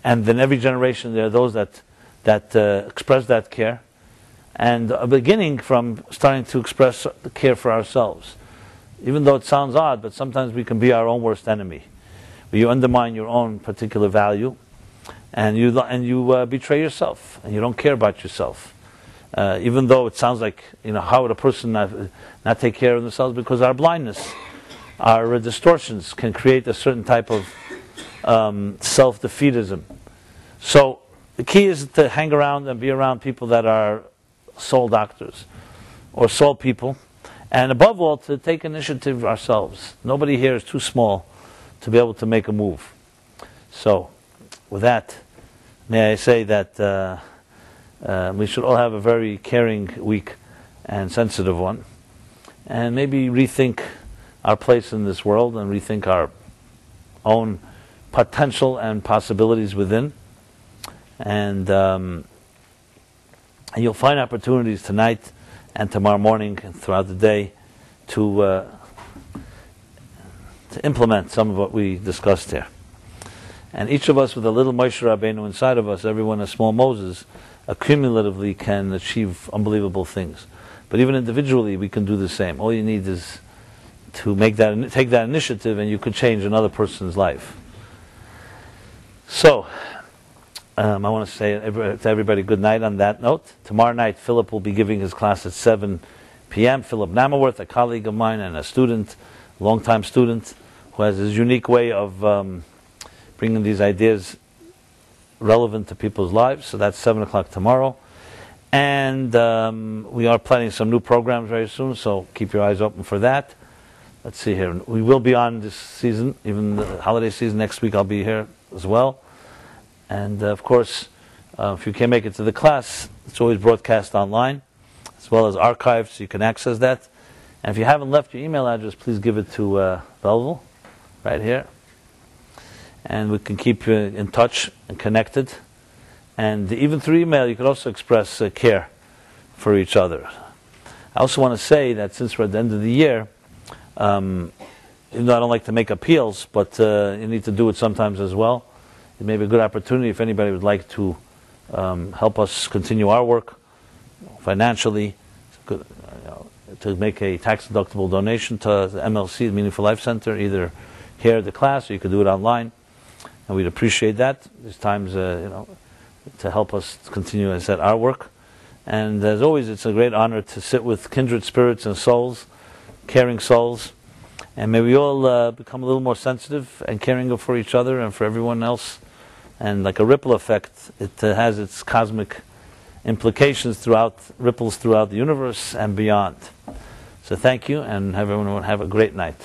And then every generation there are those that express that care. And beginning from starting to express the care for ourselves. Even though it sounds odd, but sometimes we can be our own worst enemy. You undermine your own particular value, and you betray yourself, and you don't care about yourself. Even though it sounds like, how would a person not take care of themselves? Because our blindness, our distortions can create a certain type of self-defeatism. So the key is to hang around and be around people that are soul doctors or soul people, and above all to take initiative ourselves. Nobody here is too small to be able to make a move. So with that, may I say that we should all have a very caring week and sensitive one, and maybe rethink our place in this world and rethink our own potential and possibilities within. And you'll find opportunities tonight and tomorrow morning and throughout the day to implement some of what we discussed here. And each of us with a little Moshe Rabbeinu inside of us, everyone a small Moses, accumulatively can achieve unbelievable things. But even individually, we can do the same. All you need is to take that initiative, and you could change another person's life. So, I want to say to everybody good night on that note. Tomorrow night, Philip will be giving his class at 7 p.m. Philip Namaworth, a colleague of mine and a student, longtime student, who has his unique way of bringing these ideas relevant to people's lives. So that's 7 o'clock tomorrow. And we are planning some new programs very soon, so keep your eyes open for that. Let's see here. We will be on this season, even the holiday season. Next week I'll be here as well. And of course, if you can't make it to the class, it's always broadcast online, as well as archived, so you can access that. And if you haven't left your email address, please give it to Belleville, right here. And we can keep you in touch and connected. And even through email, you can also express care for each other. I also want to say that since we're at the end of the year, even though I don't like to make appeals, but you need to do it sometimes as well. It may be a good opportunity if anybody would like to help us continue our work financially, to make a tax-deductible donation to the MLC, the Meaningful Life Center, either here at the class or you could do it online. And we'd appreciate that. There's times, to help us continue, as I said, our work. And as always, it's a great honor to sit with kindred spirits and souls, caring souls, And may we all become a little more sensitive and caring for each other and for everyone else. And like a ripple effect, it has its cosmic implications ripples throughout the universe and beyond. So thank you, and everyone have a great night.